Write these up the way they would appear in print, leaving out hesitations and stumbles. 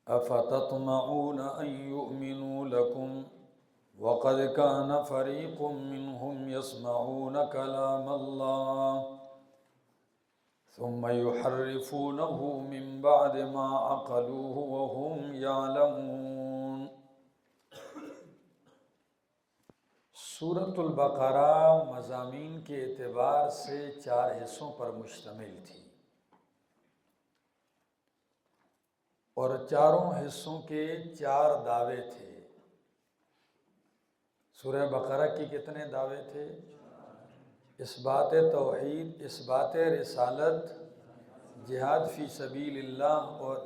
افتطمعون ان یؤمنوا لکم وقد کان فریق منهم یسمعون کلام اللہ ثم یحرفونه من بعد ما عقلوه وهم یعلمون۔ سورۃ البقرہ مضامین کے اعتبار سے 4 حصوں پر مشتمل تھی، اور چاروں حصوں کے 4 دعوے تھے۔ سورہ بقرہ کی کتنے دعوے تھے؟ اثبات توحید، اثبات رسالت، جہاد فی سبیل اللہ اور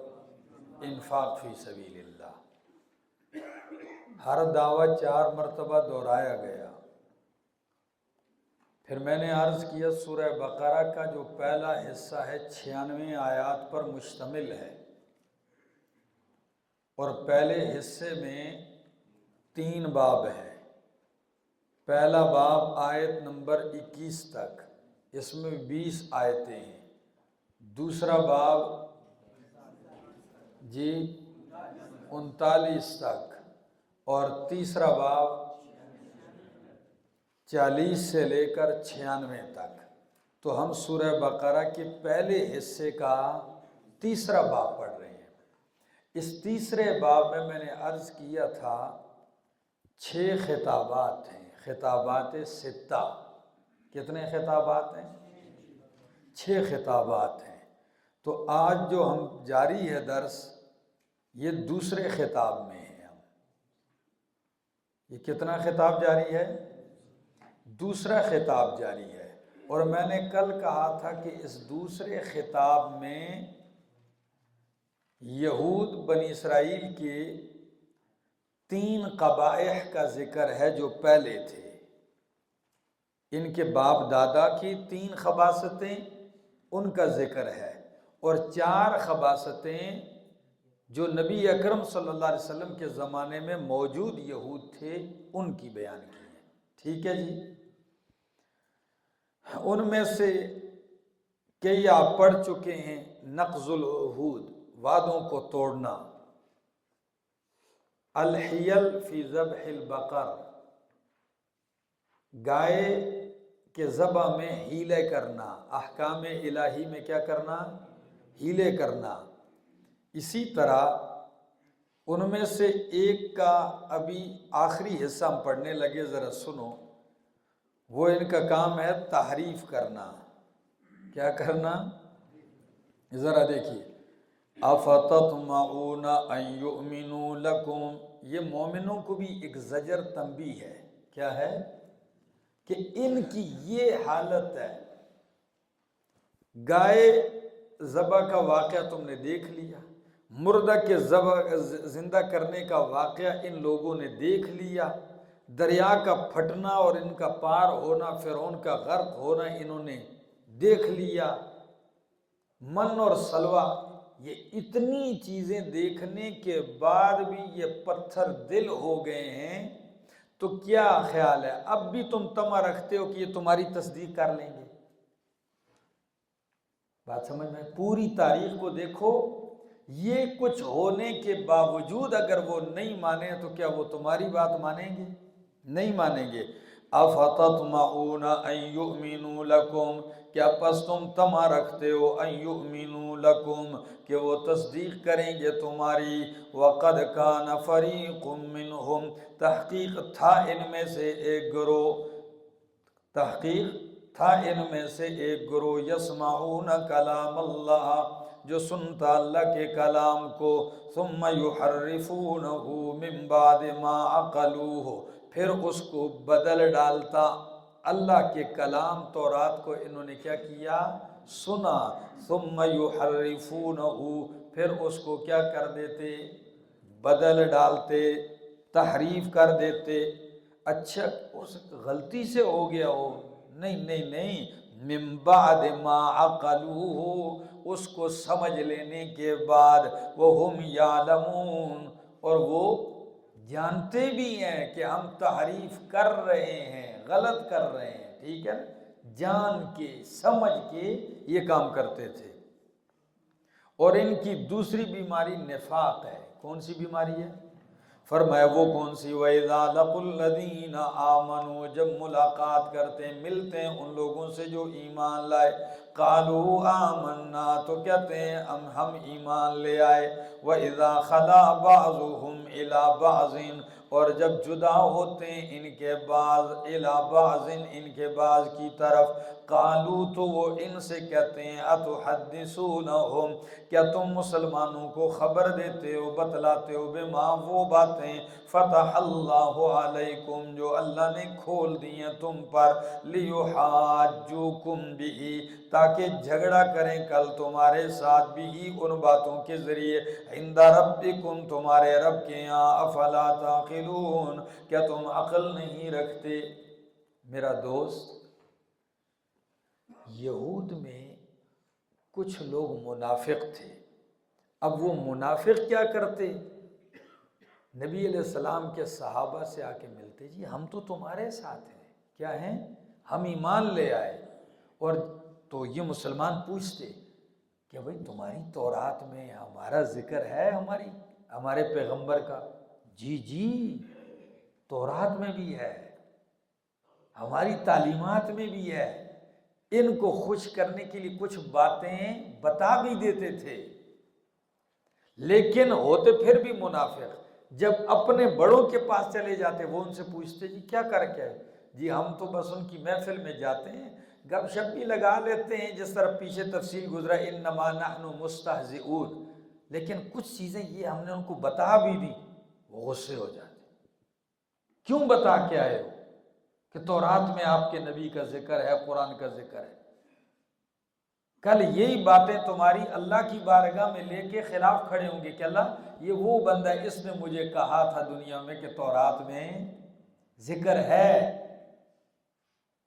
انفاق فی سبیل اللہ۔ ہر دعویٰ 4 مرتبہ دہرایا گیا۔ پھر میں نے عرض کیا سورہ بقرہ کا جو پہلا حصہ ہے 96 آیات پر مشتمل ہے، اور پہلے حصے میں 3 باب ہیں۔ پہلا باب آیت نمبر 21 تک، اس میں 20 آیتیں ہیں۔ دوسرا باب 39 تک، اور تیسرا باب 40 سے لے کر 96 تک۔ تو ہم سورہ بقرہ کے پہلے حصے کا تیسرا باب پڑھ رہے ہیں۔ اس تیسرے باب میں نے عرض کیا تھا 6 خطابات ہیں، خطابات 6۔ کتنے خطابات ہیں؟ 6 خطابات ہیں۔ تو آج جو ہم جاری ہے درس، یہ دوسرے خطاب میں ہے۔ ہم یہ کتنا خطاب جاری ہے؟ دوسرا خطاب جاری ہے۔ اور میں نے کل کہا تھا کہ اس دوسرے خطاب میں یہود بنی اسرائیل کے 3 قبائح کا ذکر ہے جو پہلے تھے۔ ان کے باپ دادا کی 3 خباثتیں، ان کا ذکر ہے، اور 4 خباثتیں جو نبی اکرم صلی اللہ علیہ وسلم کے زمانے میں موجود یہود تھے ان کی بیان کی ہے۔ ٹھیک ہے جی؟ ان میں سے کئی آپ پڑھ چکے ہیں۔ نقض العہود، وعدوں کو توڑنا، الحیل فی ذبح البقر، گائے کے ذبح میں ہیلے کرنا، احکام الہی میں کیا کرنا؟ ہیلے کرنا۔ اسی طرح ان میں سے ایک کا ابھی آخری حصہ ہم پڑھنے لگے، ذرا سنو۔ وہ ان کا کام ہے تحریف کرنا۔ کیا کرنا؟ ذرا دیکھیے، افتطمعون ان یؤمنوا لکم، یہ مومنوں کو بھی ایک زجر تنبیہ ہے۔ کیا ہے؟ کہ ان کی یہ حالت ہے۔ گائے ذبح کا واقعہ تم نے دیکھ لیا، مردہ کے زندہ کرنے کا واقعہ ان لوگوں نے دیکھ لیا، دریا کا پھٹنا اور ان کا پار ہونا، فرعون کا غرق ہونا انہوں نے دیکھ لیا، من اور سلوہ، یہ اتنی چیزیں دیکھنے کے بعد بھی یہ پتھر دل ہو گئے ہیں۔ تو کیا خیال ہے، اب بھی تم طمع رکھتے ہو کہ یہ تمہاری تصدیق کر لیں گے؟ بات سمجھ میں؟ پوری تاریخ کو دیکھو، یہ کچھ ہونے کے باوجود اگر وہ نہیں مانے تو کیا وہ تمہاری بات مانیں گے؟ نہیں مانیں گے۔ افتطمعون ان یؤمنوا لکم، کیا پس تم طمع رکھتے ہو ان یؤمنوا لکم کہ وہ تصدیق کریں گے تمہاری؟ وقد کان فریق منہم، تحقیق تھا ان میں سے ایک گروہ، تحقیق تھا ان میں سے ایک گروہ، یسمعون کلام اللہ، جو سنتا اللہ کے کلام کو، ثم یحرفونہ من بعد ما عقلوہ، پھر اس کو بدل ڈالتا۔ اللہ کے کلام تورات کو انہوں نے کیا کیا؟ سنا، ثم یحرفونہ، پھر اس کو کیا کر دیتے؟ بدل ڈالتے، تحریف کر دیتے۔ اچھا اس غلطی سے ہو گیا ہو؟ نہیں نہیں نہیں، من بعد ما عقلوہ، اس کو سمجھ لینے کے بعد، وہم یعلمون، اور وہ جانتے بھی ہیں کہ ہم تحریف کر رہے ہیں، غلط کر رہے ہیں۔ ٹھیک ہے، جان کے سمجھ کے یہ کام کرتے تھے۔ اور ان کی دوسری بیماری نفاق ہے۔ کون سی بیماری ہے؟ فرمایا وہ کون سی؟ وَإِذَا لَقُوا الَّذِينَ آمَنُوا، جب ملاقات کرتے ہیں، ملتے ہیں ان لوگوں سے جو ایمان لائے، قَالُوا آمَنَّا، تو کہتے ہیں ہم ایمان لے آئے، وَإِذَا خَلَا بَعْضُهُمْ إِلَى بَعْضٍ، اور جب جدا ہوتے ہیں ان کے بعض، الی بعض، ان کے بعض کی طرف، قالو، تو وہ ان سے کہتے ہیں، اتحدثونہم، کیا تم مسلمانوں کو خبر دیتے ہو، بتلاتے ہو، بما، وہ باتیں، فتح اللہ علیکم، جو اللہ نے کھول دی ہیں تم پر، لیحاجوکم بہ، تاکہ جھگڑا کریں کل تمہارے ساتھ بھی ان باتوں کے ذریعے، عند ربکم، تمہارے رب کے یہاں، افلا تعقلون، کیا تم عقل نہیں رکھتے؟ میرا دوست، یہود میں کچھ لوگ منافق تھے۔ اب وہ منافق کیا کرتے؟ نبی علیہ السلام کے صحابہ سے آ کے ملتے، جی ہم تو تمہارے ساتھ ہیں، کیا ہیں؟ ہم ایمان لے آئے۔ اور تو یہ مسلمان پوچھتے کہ بھئی تمہاری تورات میں ہمارا ذکر ہے، ہمارے پیغمبر کا؟ جی جی، تورات میں بھی ہے، ہماری تعلیمات میں بھی ہے۔ ان کو خوش کرنے کے لیے کچھ باتیں بتا بھی دیتے تھے، لیکن ہوتے پھر بھی منافق۔ جب اپنے بڑوں کے پاس چلے جاتے، وہ ان سے پوچھتے جی کیا کر کے ہے؟ جی ہم تو بس ان کی محفل میں جاتے ہیں، گپ شپ بھی لگا لیتے ہیں، جس طرح پیچھے تفصیل گزرا، انما نحن مستہزئون، لیکن کچھ چیزیں یہ ہم نے ان کو بتا بھی دی، وہ غصے ہو جاتے۔ کیوں بتا کے آئے ہو؟ کہ تورات میں آپ کے نبی کا ذکر ہے، قرآن کا ذکر ہے، کل یہی باتیں تمہاری اللہ کی بارگاہ میں لے کے خلاف کھڑے ہوں گے کہ اللہ یہ وہ بندہ، اس نے مجھے کہا تھا دنیا میں کہ تورات میں ذکر ہے،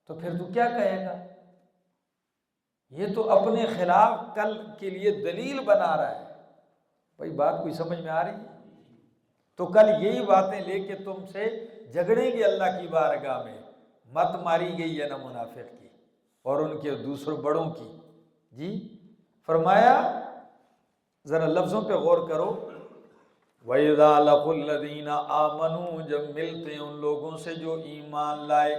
تو پھر تو کیا کہے گا؟ یہ تو اپنے خلاف کل کے لیے دلیل بنا رہا ہے۔ بھائی بات کوئی سمجھ میں آ رہی ہے؟ تو کل یہی باتیں لے کے تم سے جھگڑیں گے اللہ کی بارگاہ میں۔ مت ماری گئی ہے نا منافق کی اور ان کے دوسروں بڑوں کی۔ جی فرمایا، ذرا لفظوں پہ غور کرو، وَإِذَا لَقُوا الَّذِينَ آمَنُوا، جب ملتے ہیں ان لوگوں سے جو ایمان لائے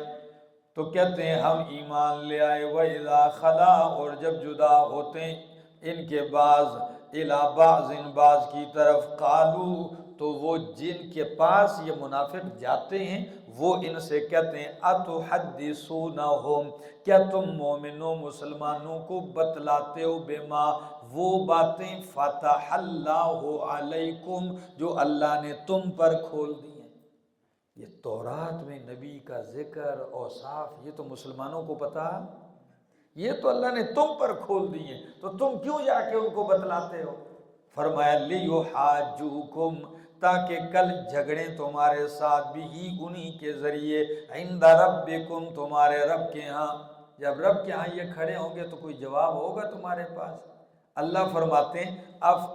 تو کہتے ہیں ہم ایمان لے آئے، وَإِذَا خَلَا، اور جب جدا ہوتے ہیں ان کے بعض، إِلَى بَعْضٍ، بعض کی طرف، قالو، تو وہ جن کے پاس یہ منافق جاتے ہیں وہ ان سے کہتے ہیں اتحدثونہم، کیا تم مومنوں مسلمانوں کو بتلاتے ہو، بما، وہ باتیں، فتح اللہ علیکم، جو اللہ نے تم پر کھول دی ہیں۔ یہ تورات میں نبی کا ذکر، اوصاف، یہ تو مسلمانوں کو پتا، یہ تو اللہ نے تم پر کھول دی ہیں، تو تم کیوں جا کے ان کو بتلاتے ہو؟ فرمایا لیحاجوکم، تاکہ کل جھگڑیں تمہارے ساتھ بھی انہی کے ذریعے، عند ربکم، تمہارے رب کے ہاں۔ جب رب کے ہاں یہ کھڑے ہوں گے تو کوئی جواب ہوگا تمہارے پاس۔ اللہ فرماتے ہیں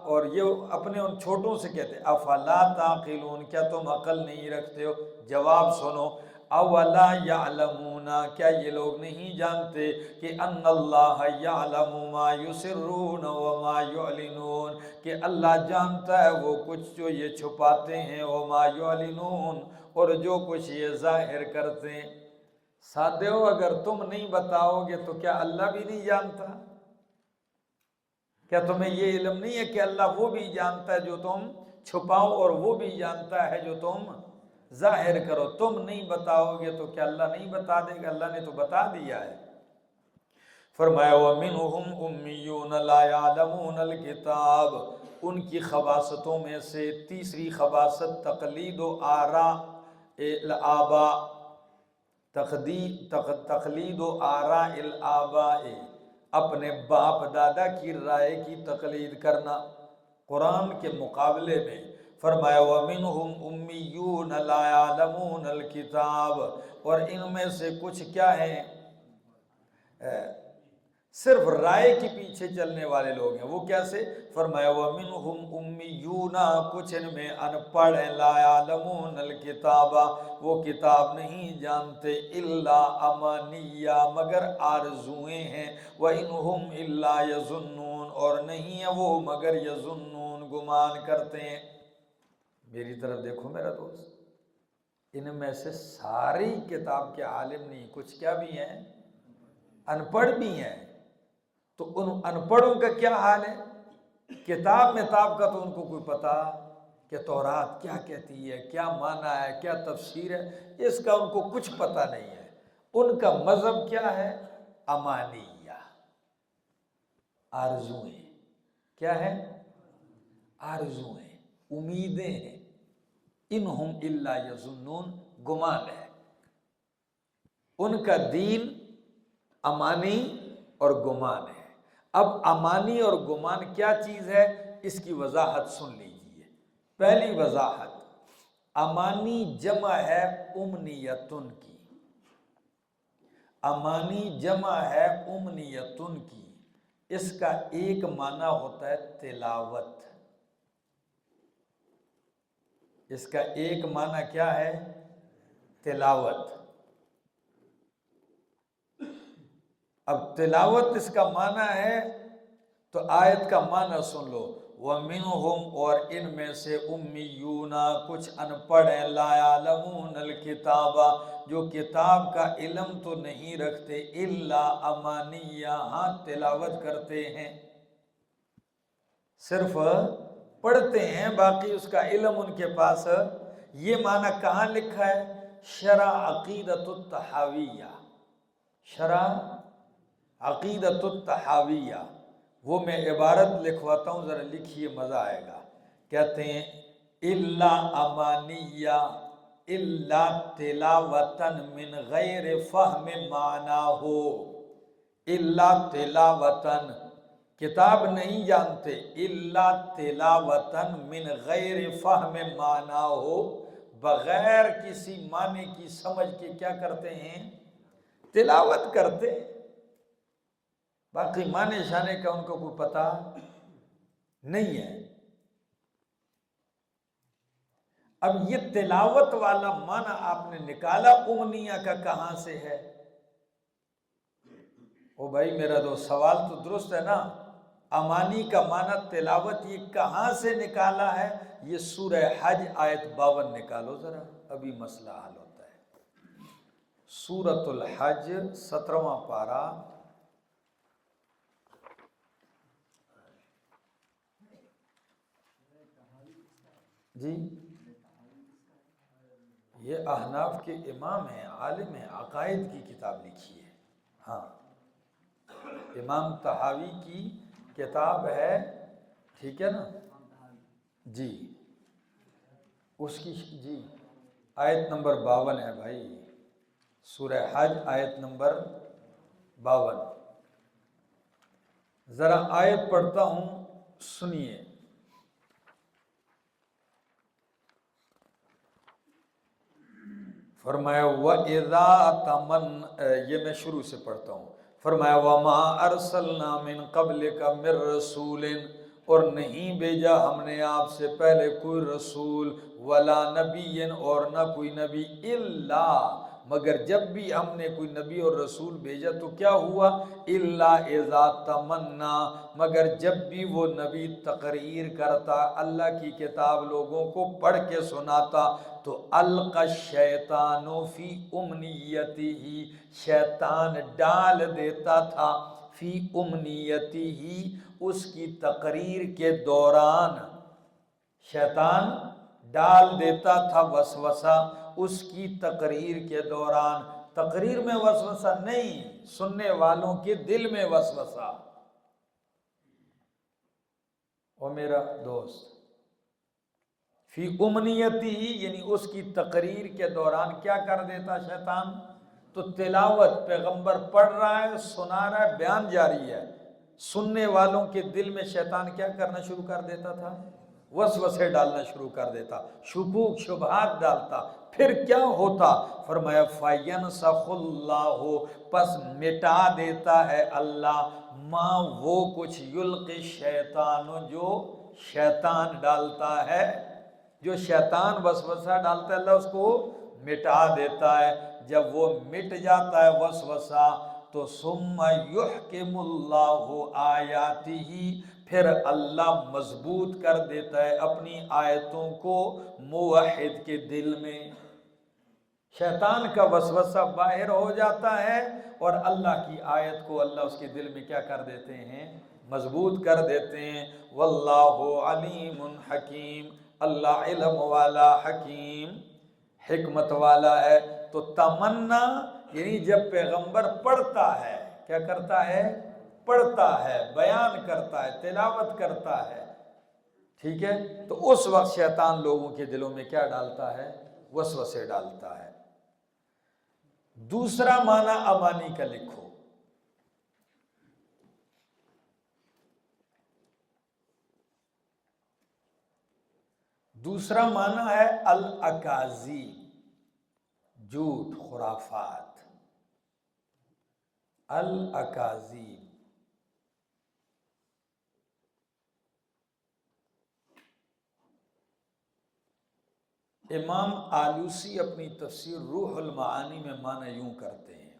اور یہ اپنے ان چھوٹوں سے کہتے ہیں افلا تعقلون، کیا تم عقل نہیں رکھتے ہو؟ جواب سنو، اولا یعلمون، کیا یہ لوگ نہیں جانتے کہ ان اللہ یعلم ما یسرون وما یعلنون، کہ اللہ جانتا ہے وہ کچھ جو یہ چھپاتے ہیں، وما یعلنون، اور جو کچھ یہ ظاہر کرتے ہیں۔ سادھو، اگر تم نہیں بتاؤ گے تو کیا اللہ بھی نہیں جانتا؟ کیا تمہیں یہ علم نہیں ہے کہ اللہ وہ بھی جانتا ہے جو تم چھپاؤ، اور وہ بھی جانتا ہے جو تم ظاہر کرو؟ تم نہیں بتاؤ گے تو کیا اللہ نہیں بتا دے گا؟ اللہ نے تو بتا دیا ہے۔ فرمایا وَمِنْهُمْ أُمِّيُّونَ لَا يَعْلَمُونَ الْكِتَابَ، ان کی خباستوں میں سے تیسری خباست تقلید و آراء الآباء، تقلید و آراء الآباء، اپنے باپ دادا کی رائے کی تقلید کرنا قرآن کے مقابلے میں۔ فرمایا وَمِنْهُمْ أُمِّيُّونَ لَا يَعْلَمُونَ الْكِتَابَ، اور ان میں سے کچھ کیا ہیں؟ صرف رائے کے پیچھے چلنے والے لوگ ہیں۔ وہ کیسے؟ فرمایا وَمِنْهُمْ أُمِّيُّونَ، کچھ ان میں ان پڑھ ہیں، لَا يَعْلَمُونَ الْكِتَابَ، وہ کتاب نہیں جانتے، إِلَّا أَمَانِيَّ، مگر آرزویں ہیں، وَإِنْهُمْ إِلَّا يَظُنُّونَ، اور نہیں ہیں وہ مگر یظنون، گمان کرتے ہیں۔ میری طرف دیکھو میرا دوست، ان میں سے ساری کتاب کے عالم نہیں، کچھ کیا بھی ہیں؟ ان پڑھ بھی ہیں۔ تو ان ان پڑھوں کا کیا حال ہے؟ کتاب کا تو ان کو کوئی پتا کہ تورات کیا کہتی ہے، کیا معنی ہے، کیا تفسیر ہے، اس کا ان کو کچھ پتا نہیں ہے۔ ان کا مذہب کیا ہے؟ امانیہ، آرزویں۔ کیا ہے؟ آرزویں، امیدیں ہیں۔ انہم الا یظنون، گمان ہے۔ ان کا دین امانی اور گمان ہے۔ اب امانی اور گمان کیا چیز ہے، اس کی وضاحت سن لیجئے۔ پہلی وضاحت، امانی جمع ہے امنیتن کی، امانی جمع ہے امنیتن کی، اس کا ایک معنی ہوتا ہے تلاوت، اس کا ایک معنی کیا ہے؟ تلاوت۔ اب تلاوت اس کا معنی ہے تو آیت کا معنی سن لو، وَمِنْهُمْ، اور ان میں سے امیون، کچھ ان پڑھ ہیں، لا يعلمون الکتاب، جو کتاب کا علم تو نہیں رکھتے، الا امانیہ، ہاں تلاوت کرتے ہیں، صرف پڑھتے ہیں، باقی اس کا علم ان کے پاس۔ یہ معنی کہاں لکھا ہے؟ شرح عقیدۃ الطحاویہ، شرح عقیدۃ الطحاویہ، وہ میں عبارت لکھواتا ہوں، ذرا لکھیے مزہ آئے گا۔ کہتے ہیں الا امانیہ الا تلاوتن من غیر فہم معناہ، الا تلاوتن، کتاب نہیں جانتے، الا تلاوتن من غیر فہم معناہ، بغیر کسی معنی کی سمجھ کے کیا کرتے ہیں؟ تلاوت کرتے ہیں، باقی معنی شانے کا ان کو کوئی پتہ نہیں ہے۔ اب یہ تلاوت والا معنی آپ نے نکالا امنیہ کا کہاں سے ہے؟ او بھائی میرا دوست، سوال تو درست ہے نا، امانی کا معنی تلاوت، یہ کہاں سے نکالا ہے؟ یہ سورہ حج آیت 52 نکالو ذرا، ابھی مسئلہ حل ہوتا ہے۔ سورۃ الحج 17واں پارہ، جی یہ احناف کے امام ہیں، عالم ہیں، عقائد کی کتاب لکھی ہے، ہاں امام طحاوی کی کتاب ہے، ٹھیک ہے نا جی، اس کی جی آیت نمبر 52 ہے بھائی، سورہ حج آیت نمبر 52، ذرا آیت پڑھتا ہوں سنیے۔ فرمایا وَإِذَا تَمَنَّ، یہ میں شروع سے پڑھتا ہوں، فرمایا وَمَا أَرْسَلْنَا مِن قَبْلِكَ مِن رَسُولٍ، اور نہیں بھیجا ہم نے آپ سے پہلے کوئی رسول، وَلَا نَبِيٍّ، اور نہ کوئی نبی، إِلَّا، مگر جب بھی ہم نے کوئی نبی اور رسول بھیجا تو کیا ہوا؟ إِلَّا إِذَا تَمَنَّا، مگر جب بھی وہ نبی تقریر کرتا، اللہ کی کتاب لوگوں کو پڑھ کے سناتا، تو القى الشیطان فی امنیتہ، شیطان ڈال دیتا تھا، فی امنیتہ، اس کی تقریر کے دوران، شیطان ڈال دیتا تھا وسوسہ اس کی تقریر کے دوران، تقریر میں وسوسہ نہیں، سننے والوں کے دل میں وسوسہ۔ او میرا دوست، فی امنیتی، یعنی اس کی تقریر کے دوران کیا کر دیتا شیطان؟ تو تلاوت، پیغمبر پڑھ رہا ہے، سنا رہا ہے، بیان جاری ہے، سننے والوں کے دل میں شیطان کیا کرنا شروع کر دیتا تھا؟ وسوسے ڈالنا شروع کر دیتا، شکوک شبہات ڈالتا، پھر کیا ہوتا؟ فرمایا فَيَنْسَخُ اللَّهُ، پس مٹا دیتا ہے اللہ، ماں وہ کچھ یلقی شیطان جو شیطان ڈالتا ہے، جو شیطان وسوسہ ڈالتا ہے اللہ اس کو مٹا دیتا ہے۔ جب وہ مٹ جاتا ہے وسوسہ تو ثم یحکم اللہ آیاتہ، پھر اللہ مضبوط کر دیتا ہے اپنی آیتوں کو موحد کے دل میں۔ شیطان کا وسوسہ باہر ہو جاتا ہے اور اللہ کی آیت کو اللہ اس کے دل میں کیا کر دیتے ہیں؟ مضبوط کر دیتے ہیں۔ واللہ علیم حکیم، اللہ علم والا حکیم حکمت والا ہے۔ تو تمنا یعنی جب پیغمبر پڑھتا ہے، کیا کرتا ہے؟ پڑھتا ہے، بیان کرتا ہے، تلاوت کرتا ہے، ٹھیک ہے، تو اس وقت شیطان لوگوں کے دلوں میں کیا ڈالتا ہے؟ وسوسے ڈالتا ہے۔ دوسرا معنی امانی کا لکھو، دوسرا معنی ہے الاکاذیب، جھوٹ، خرافات، الاکاذیب۔ امام آلوسی اپنی تفسیر روح المعانی میں معنی یوں کرتے ہیں،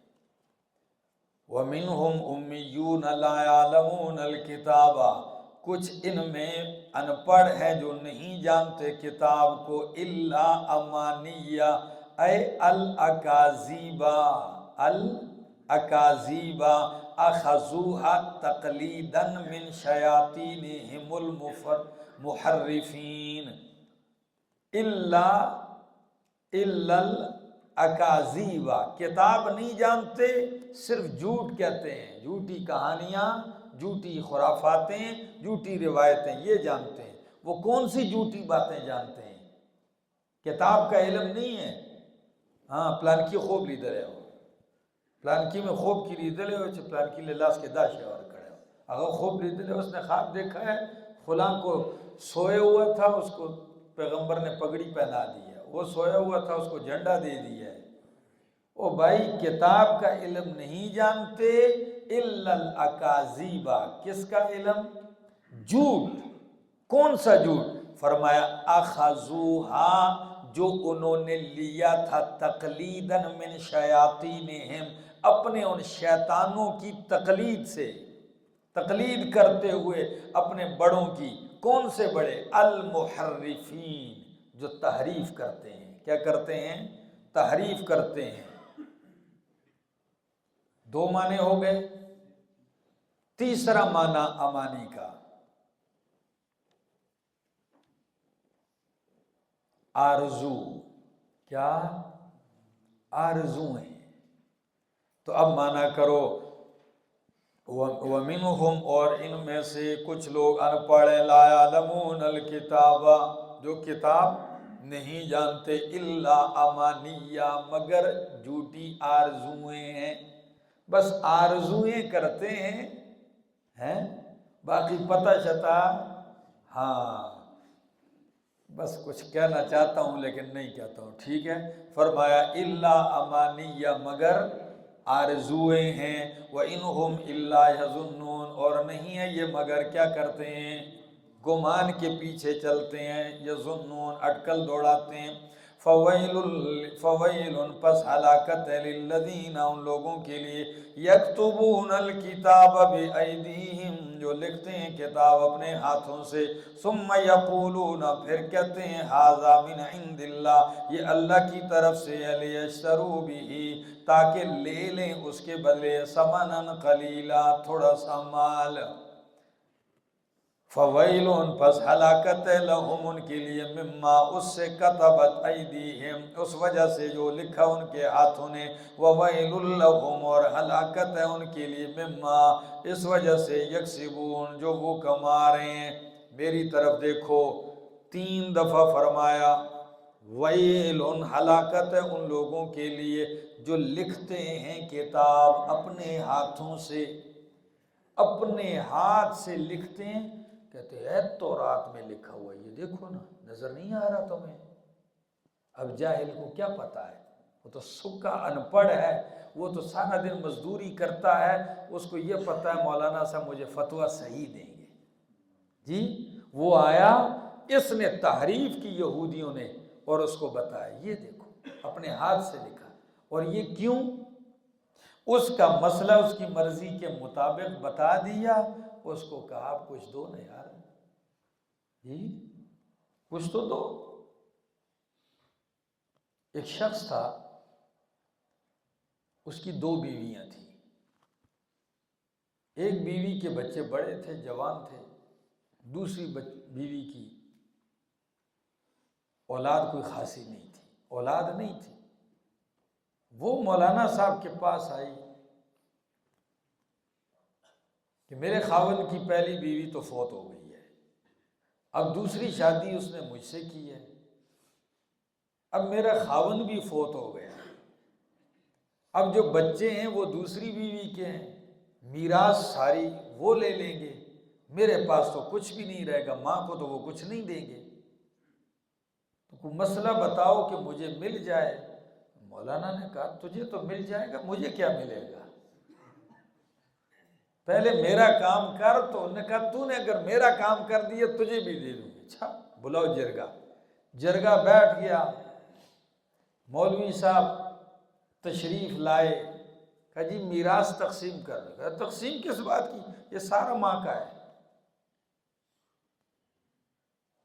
وَمِنْهُمْ أُمِّيُّونَ لَا يَعْلَمُونَ الْكِتَابَ، کچھ ان میں ان پڑھ ہیں جو نہیں جانتے کتاب کو، الا امانیہ اے الاکاذیب، الاکاذیب اخذوها تقلیدا من شیاطینہم المحرفین، الا الاکاذیب، کتاب نہیں جانتے، صرف جھوٹ کہتے ہیں، جھوٹی کہانیاں، جھوٹی خرافاتیں، جھوٹی روایتیں، یہ جانتے ہیں۔ وہ کون سی جھوٹی باتیں جانتے ہیں؟ کتاب کا علم نہیں ہے۔ ہاں پلان کی خوب لیدر ہے، پلان کی میں خوب کی لیدر ہے، پلان کی لیلاس کے داشے اور کھڑے ہو، اگر خوب لیدر ہے، اس نے خواب دیکھا ہے فلاں کو سوئے ہوا تھا، اس کو پیغمبر نے پگڑی پہنا دی ہے، وہ سویا ہوا تھا، اس کو جھنڈا دے دیا ہے۔ او بھائی کتاب کا علم نہیں جانتے، الا الاکاذیب، کس کا علم؟ جھوٹ۔ کون سا جھوٹ؟ فرمایا اخذوہا، جو انہوں نے لیا تھا، تقلیدا من شیاطینہم، اپنے ان شیطانوں کی تقلید سے، تقلید کرتے ہوئے اپنے بڑوں کی۔ کون سے بڑے؟ المحرفین، جو تحریف کرتے ہیں۔ کیا کرتے ہیں؟ تحریف کرتے ہیں۔ دو معنی ہو گئے۔ تیسرا معنی امانی کا، آرزو، کیا؟ آرزویں۔ تو اب معنی کرو، وَمِنْهُمْ، اور ان میں سے کچھ لوگ ان پڑھ ہیں، لا يعلمون الکتاب، جو کتاب نہیں جانتے، الا امانیہ، مگر جھوٹی آرزویں ہیں، بس آرزویں کرتے ہیں، باقی پتہ شتا، ہاں بس کچھ کہنا چاہتا ہوں لیکن نہیں کہتا ہوں، ٹھیک ہے۔ فرمایا الا امانیہ، مگر آرزویں ہیں، وَإِنْهُمْ إِلَّا يَظُنُّونَ، اور نہیں ہے یہ مگر کیا کرتے ہیں؟ گمان کے پیچھے چلتے ہیں، یظنون، اٹکل دوڑاتے ہیں۔ فویل، پس ہلاکت ہے، للذین، ان لوگوں کے لیے، یکتبون الکتاب بایدیہم، جو لکھتے ہیں کتاب اپنے ہاتھوں سے، ثم یقولون، پھر کہتے ہیں، ھذا من عند اللہ، یہ اللہ کی طرف سے ہے، لیشتروا بہ، تاکہ لے لیں اس کے بدلے ثمنا قلیلا، تھوڑا سا مال۔ فویل، پس ہلاکت ہے، لہم، ان کے لیے، مما، اس سے، کتبت ایدیہم، اس وجہ سے جو لکھا ان کے ہاتھوں نے، وویل لہم، اور ہلاکت ہے ان کے لیے، مما، اس وجہ سے، یکسبون، جو وہ کما رہے ہیں۔ میری طرف دیکھو، 3 دفعہ فرمایا ویل، ہلاکت ہے ان لوگوں کے لیے جو لکھتے ہیں کتاب اپنے ہاتھوں سے، اپنے ہاتھ سے لکھتے ہیں، کہتے ہیں تورات میں لکھا ہوا ہے، یہ دیکھو نا، نظر نہیں آ رہا تمہیں؟ اب جاہل کو کیا پتا ہے؟ وہ تو سکا ان پڑھ ہے، وہ تو سارا دن مزدوری کرتا ہے، اس کو یہ پتہ ہے مولانا صاحب مجھے فتویٰ صحیح دیں گے جی۔ وہ آیا، اس نے تحریف کی یہودیوں نے اور اس کو بتایا یہ دیکھو اپنے ہاتھ سے لکھا، اور یہ کیوں؟ اس کا مسئلہ اس کی مرضی کے مطابق بتا دیا، اس کو کہا آپ کچھ دو نا یار جی، کچھ تو دو۔ ایک شخص تھا، اس کی 2 بیویاں تھیں، ایک بیوی کے بچے بڑے تھے، جوان تھے، دوسری بیوی کی اولاد کوئی خاصی نہیں تھی، اولاد نہیں تھی۔ وہ مولانا صاحب کے پاس آئی کہ میرے خاوند کی پہلی بیوی تو فوت ہو گئی ہے، اب دوسری شادی اس نے مجھ سے کی ہے، اب میرا خاوند بھی فوت ہو گیا، اب جو بچے ہیں وہ دوسری بیوی کے ہیں، میراث ساری وہ لے لیں گے، میرے پاس تو کچھ بھی نہیں رہے گا، ماں کو تو وہ کچھ نہیں دیں گے، تو کوئی مسئلہ بتاؤ کہ مجھے مل جائے۔ مولانا نے کہا تجھے تو مل جائے گا، مجھے کیا ملے گا، پہلے میرا کام کر۔ تو انہوں نے کہا تو نے اگر میرا کام کر دیا تجھے بھی دے دوں گی۔ اچھا بلاؤ جرگہ، جرگہ بیٹھ گیا، مولوی صاحب تشریف لائے، کہا جی میراث تقسیم کر رہے۔ کہا تقسیم کس بات کی، یہ سارا ماں کا ہے۔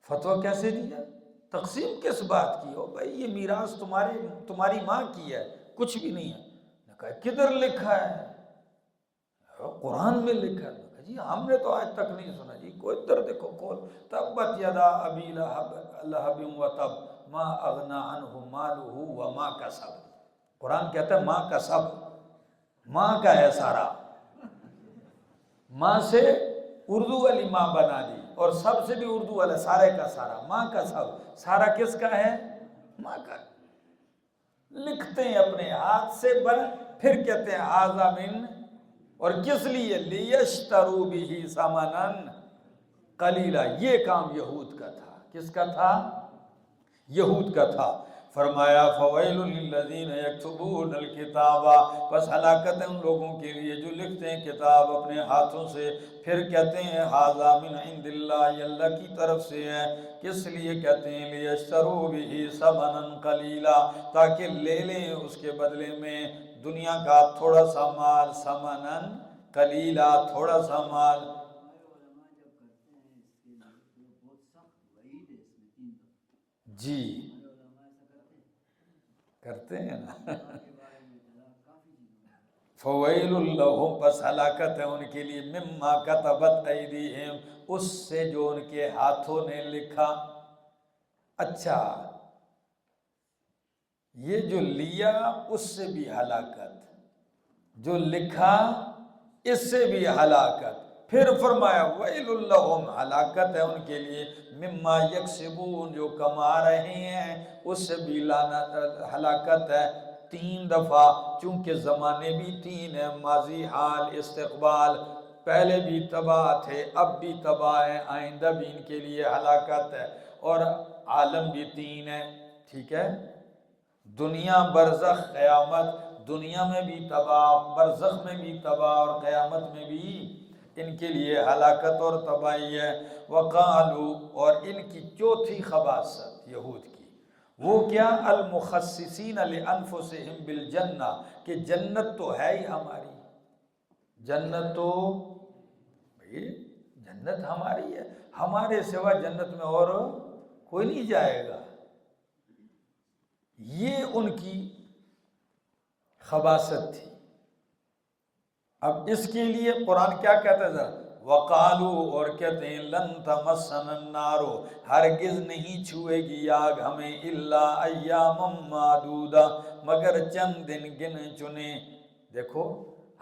فتویٰ کیسے دیا، تقسیم کس بات کی ہو بھائی، یہ میراث تمہاری ماں کی ہے، کچھ بھی نہیں ہے۔ نے کہا کدھر لکھا ہے، قرآن میں لکھا ہے۔ کہا جی ہم نے تو آج تک نہیں سنا جی، کوئی ادھر دیکھو کھول، تبت یدا ابی لہب وتب ما اغنی عنہ مالہ وما کسب۔ قرآن کہتا ہے ماں کا سب، ماں کا ہے سارا، ماں سے اردو والی ماں بنا دی، اور سب سے بھی اردو والا، سارے کا سارا، ماں کا سب، سارا کس کا ہے، ماں کا۔ لکھتے ہیں اپنے ہاتھ سے پھر کہتے ہیں ھذا من، اور کس لیے، لیشتروا بہ ثمنا قلیلا۔ یہ کام یہود کا تھا، کس کا تھا، یہود کا تھا۔ فرمایا فویل للذین یکتبون الکتاب، بس ہلاکت ہے ان لوگوں کے لیے جو لکھتے ہیں کتاب اپنے ہاتھوں سے، پھر کہتے ہیں ھذا من عند اللہ، یہ اللہ کی طرف سے ہے، کس لیے کہتے ہیں لیشتروا بہ ثمنا قلیلا، تاکہ لے لیں اس کے بدلے میں دنیا کا تھوڑا سا مال، ثمنا قلیلا، تھوڑا سا مال۔ جی کرتے ہیں نا فویل لہم، پس ہلاکت ہے ان کے لیے، مما کتبت ایدیہم، اس سے جو ان کے ہاتھوں نے لکھا۔ اچھا یہ جو لیا اس سے بھی ہلاکت، جو لکھا اس سے بھی ہلاکت، پھر فرمایا ویل لہم، ہلاکت ہے ان کے لیے، مما یکسبون، جو کما رہے ہیں اس سے بھی لعنت، ہلاکت ہے۔ 3 دفعہ، چونکہ زمانے بھی 3 ہیں، ماضی، حال، استقبال، پہلے بھی تباہ تھے اب بھی تباہ ہیں، آئندہ بھی ان کے لیے ہلاکت ہے، اور عالم بھی 3 ہے، ٹھیک ہے، دنیا، برزخ، قیامت، دنیا میں بھی تباہ، برزخ میں بھی تباہ، اور قیامت میں بھی ان کے لیے ہلاکت اور تباہی ہے۔ وقالو، اور ان کی چوتھی خباثت یہود کی، وہ کیا، المخصصین لانفسہم بالجنہ، کہ جنت تو ہے ہی ہماری، جنت تو بھئی جنت ہماری ہے، ہمارے سوا جنت میں اور کوئی نہیں جائے گا، یہ ان کی خباثت تھی۔ اب اس کے لیے قرآن کیا کہتا ہے ذرا، وقالو، اور کہتے ہیں لن تمسنا النار، ہرگز نہیں چھوئے گی آگ ہمیں، الا ایاما معدودہ، مگر چند دن گنے چنے۔ دیکھو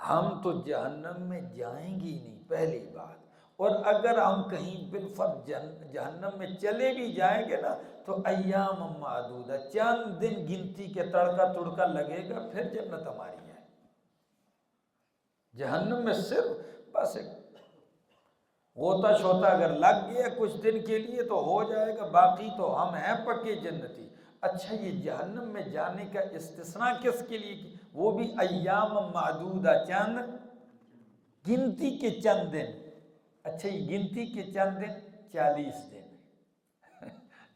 ہم تو جہنم میں جائیں گی نہیں، پہلی بات، اور اگر ہم کہیں بالفرض جہنم میں چلے بھی جائیں گے نا تو ایام معدودہ، چند دن گنتی کے تڑکا تڑکا لگے گا، پھر جنت ہماری ہے۔ جہنم میں صرف بس ایک غوطہ شوطہ اگر لگ گیا کچھ دن کے لیے تو ہو جائے گا، باقی تو ہم ہیں پکے جنتی۔ اچھا یہ جہنم میں جانے کا استثناء کس کے لیے کی؟ وہ بھی ایام معدودہ، چند گنتی کے چند دن۔ اچھا یہ گنتی کے چند دن 40 دن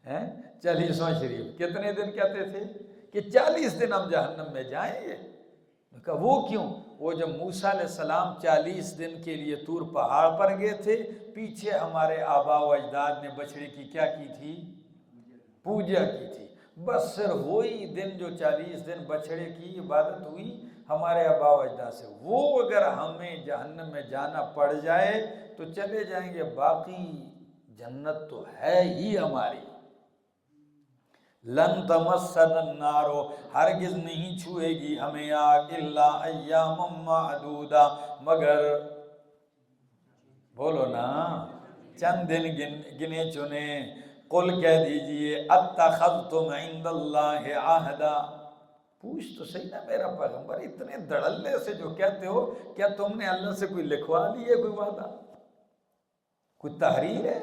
ہیں، 40واں شریف کتنے دن کہتے تھے کہ 40 دن ہم جہنم میں جائیں گے؟ کہا وہ کیوں؟ وہ جب موسیٰ علیہ السلام 40 دن کے لیے طور پہاڑ پر گئے تھے، پیچھے ہمارے آبا و اجداد نے بچڑے کی کیا کی تھی؟ پوجا کی تھی۔ بس صرف وہی دن جو 40 دن بچڑے کی عبادت ہوئی ہمارے آبا و اجداد سے، وہ اگر ہمیں جہنم میں جانا پڑ جائے تو چلے جائیں گے، باقی جنت تو ہے ہی ہماری۔ لن تمسنا النار، ہرگز نہیں چھوئے گی ہمیں آگ، الا ایاما معدودہ، مگر بولو نا چند دن گنے چنے۔ قل کہہ دیجئے اتخذتم عند اللہ عہدا، پوچھ تو صحیح نا میرا پیغمبر، اتنے دھڑلے سے جو کہتے ہو، کیا تم نے اللہ سے کوئی لکھوا لی ہے کوئی وعدہ، کوئی تحریر ہے،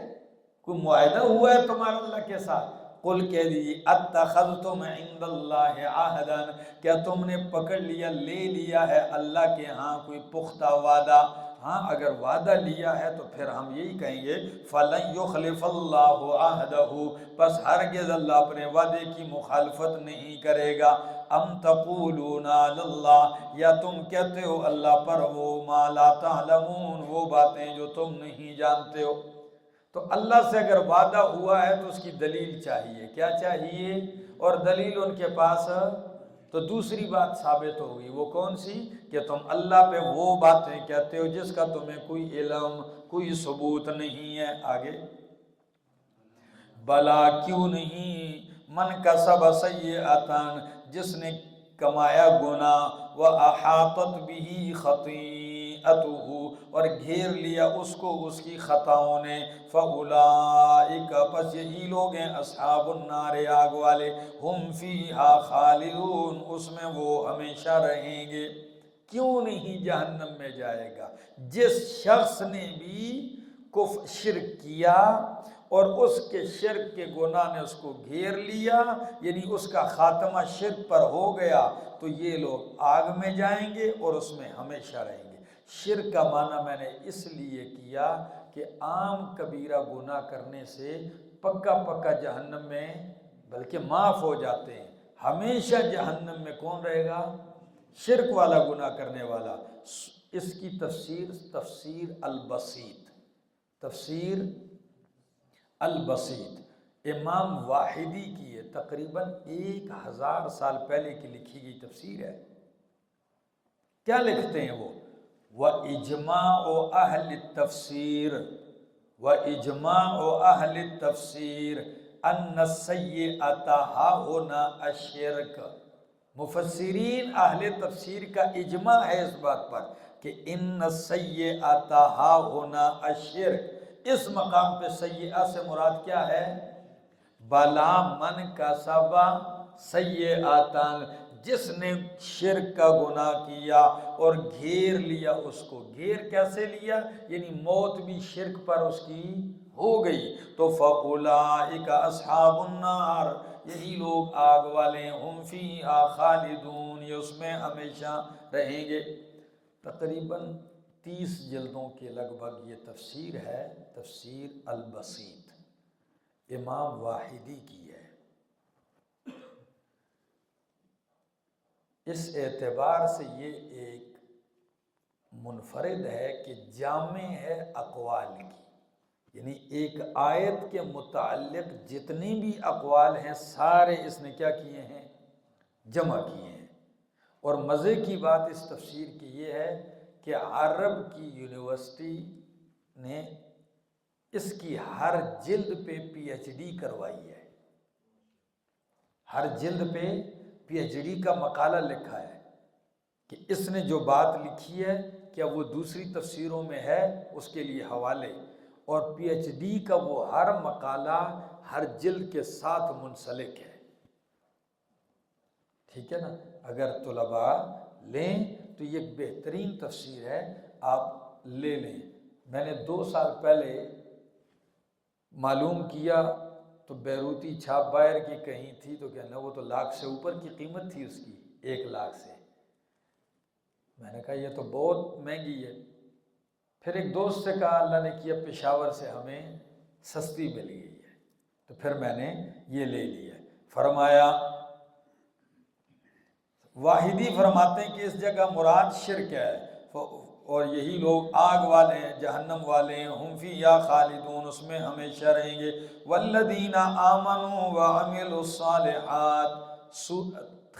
کوئی معاہدہ ہوا ہے تمہارا اللہ کے ساتھ؟ قل کہہ دیجیے اتخذتم عند اللہ عہدا، کیا تم نے پکڑ لیا، لے لیا ہے اللہ کے ہاں کوئی پختہ وعدہ؟ ہاں اگر وعدہ لیا ہے تو پھر ہم یہی کہیں گے فَلَن يُخْلِفَ اللَّهُ عَهْدَهُ، پس ہرگز اللہ اپنے وعدے کی مخالفت نہیں کرے گا۔ ام تقولون علی اللہ، یا تم کہتے ہو اللہ پر وہ ما لا تعلمون، وہ باتیں جو تم نہیں جانتے ہو۔ تو اللہ سے اگر وعدہ ہوا ہے تو اس کی دلیل چاہیے، کیا چاہیے؟ اور دلیل ان کے پاس، تو دوسری بات ثابت ہوگی، وہ کون سی؟ کہ تم اللہ پہ وہ باتیں کہتے ہو جس کا تمہیں کوئی علم، کوئی ثبوت نہیں ہے۔ آگے بلا کیوں نہیں، من کسب سیئۃ، جس نے کمایا گناہ، وَأَحَاطَتْ بِهِ خَطِیئَتُهُ، اور گھیر لیا اس کو اس کی خطاؤں نے، فَأُولَئِکَ، پس یہی لوگ ہیں اصحاب النار، آگ والے، ہم فیہا خالدون، اس میں وہ ہمیشہ رہیں گے۔ کیوں نہیں جہنم میں جائے گا؟ جس شخص نے بھی شرک کیا اور اس کے شرک کے گناہ نے اس کو گھیر لیا، یعنی اس کا خاتمہ شرک پر ہو گیا، تو یہ لوگ آگ میں جائیں گے اور اس میں ہمیشہ رہیں گے۔ شرک کا معنی میں نے اس لیے کیا کہ عام کبیرہ گناہ کرنے سے پکا جہنم میں بلکہ معاف ہو جاتے ہیں، ہمیشہ جہنم میں کون رہے گا؟ شرک والا گناہ کرنے والا۔ اس کی تفسیر البسیط، تفسیر البسیط امام واحدی کی ہے، تقریباً 1000 سال پہلے کی لکھی گئی تفسیر ہے۔ کیا لکھتے ہیں وہ؟ وَإِجْمَاعُ أَهْلِ التَّفْسِيرِ، وَإِجْمَاعُ أَهْلِ التَّفْسِيرِ أَنَّ السَّيِّئَةَ هَاهُنَا الشِّرْكُ، مفسرین اہل تفسیر کا اجماع ہے اس بات پر کہ ان السیئۃ ہاہنا الشرک، اس مقام پہ سیئہ سے مراد کیا ہے؟ بلا من کسب سیئۃ، جس نے شرک کا گناہ کیا اور گھیر لیا اس کو۔ گھیر کیسے لیا؟ یعنی موت بھی شرک پر اس کی ہو گئی، تو فَأُولَئِکَ أَصْحَابُ النَّارِ، یہی لوگ آگ والے، ہم فیہا خالدون، یہ اس میں ہمیشہ رہیں گے۔ تقریباً 30 جلدوں کے لگ بھگ یہ تفسیر ہے، تفسیر البسیط، امام واحدی کی ہے۔ اس اعتبار سے یہ ایک منفرد ہے کہ جامع ہے اقوال کی، یعنی ایک آیت کے متعلق جتنی بھی اقوال ہیں سارے اس نے کیا کیے ہیں؟ جمع کیے ہیں۔ اور مزے کی بات اس تفسیر کی یہ ہے کہ عرب کی یونیورسٹی نے اس کی ہر جلد پہ پی ایچ ڈی کروائی ہے، ہر جلد پہ پی ایچ ڈی کا مقالہ لکھا ہے کہ اس نے جو بات لکھی ہے کیا وہ دوسری تفسیروں میں ہے، اس کے لیے حوالے، اور پی ایچ ڈی کا وہ ہر مقالہ ہر جلد کے ساتھ منسلک ہے۔ ٹھیک ہے نا؟ اگر طلباء لیں تو یہ ایک بہترین تفسیر ہے، آپ لے لیں۔ میں نے 2 سال پہلے معلوم کیا تو بیروتی چھاپ باہر کی کہیں تھی، تو کہنا وہ تو لاکھ سے اوپر کی قیمت تھی اس کی، 1 لاکھ سے۔ میں نے کہا یہ تو بہت مہنگی ہے۔ پھر ایک دوست سے کہا، اللہ نے کیا پشاور سے ہمیں سستی مل گئی ہے، تو پھر میں نے یہ لے لی ہے۔ فرمایا واحدی فرماتے ہیں کہ اس جگہ مراد شرک ہے، اور یہی لوگ آگ والے ہیں، جہنم والے ہیں، ہم فیہا خالدون، اس میں ہمیشہ رہیں گے۔ والذین آمنوا وعملوا الصالحات،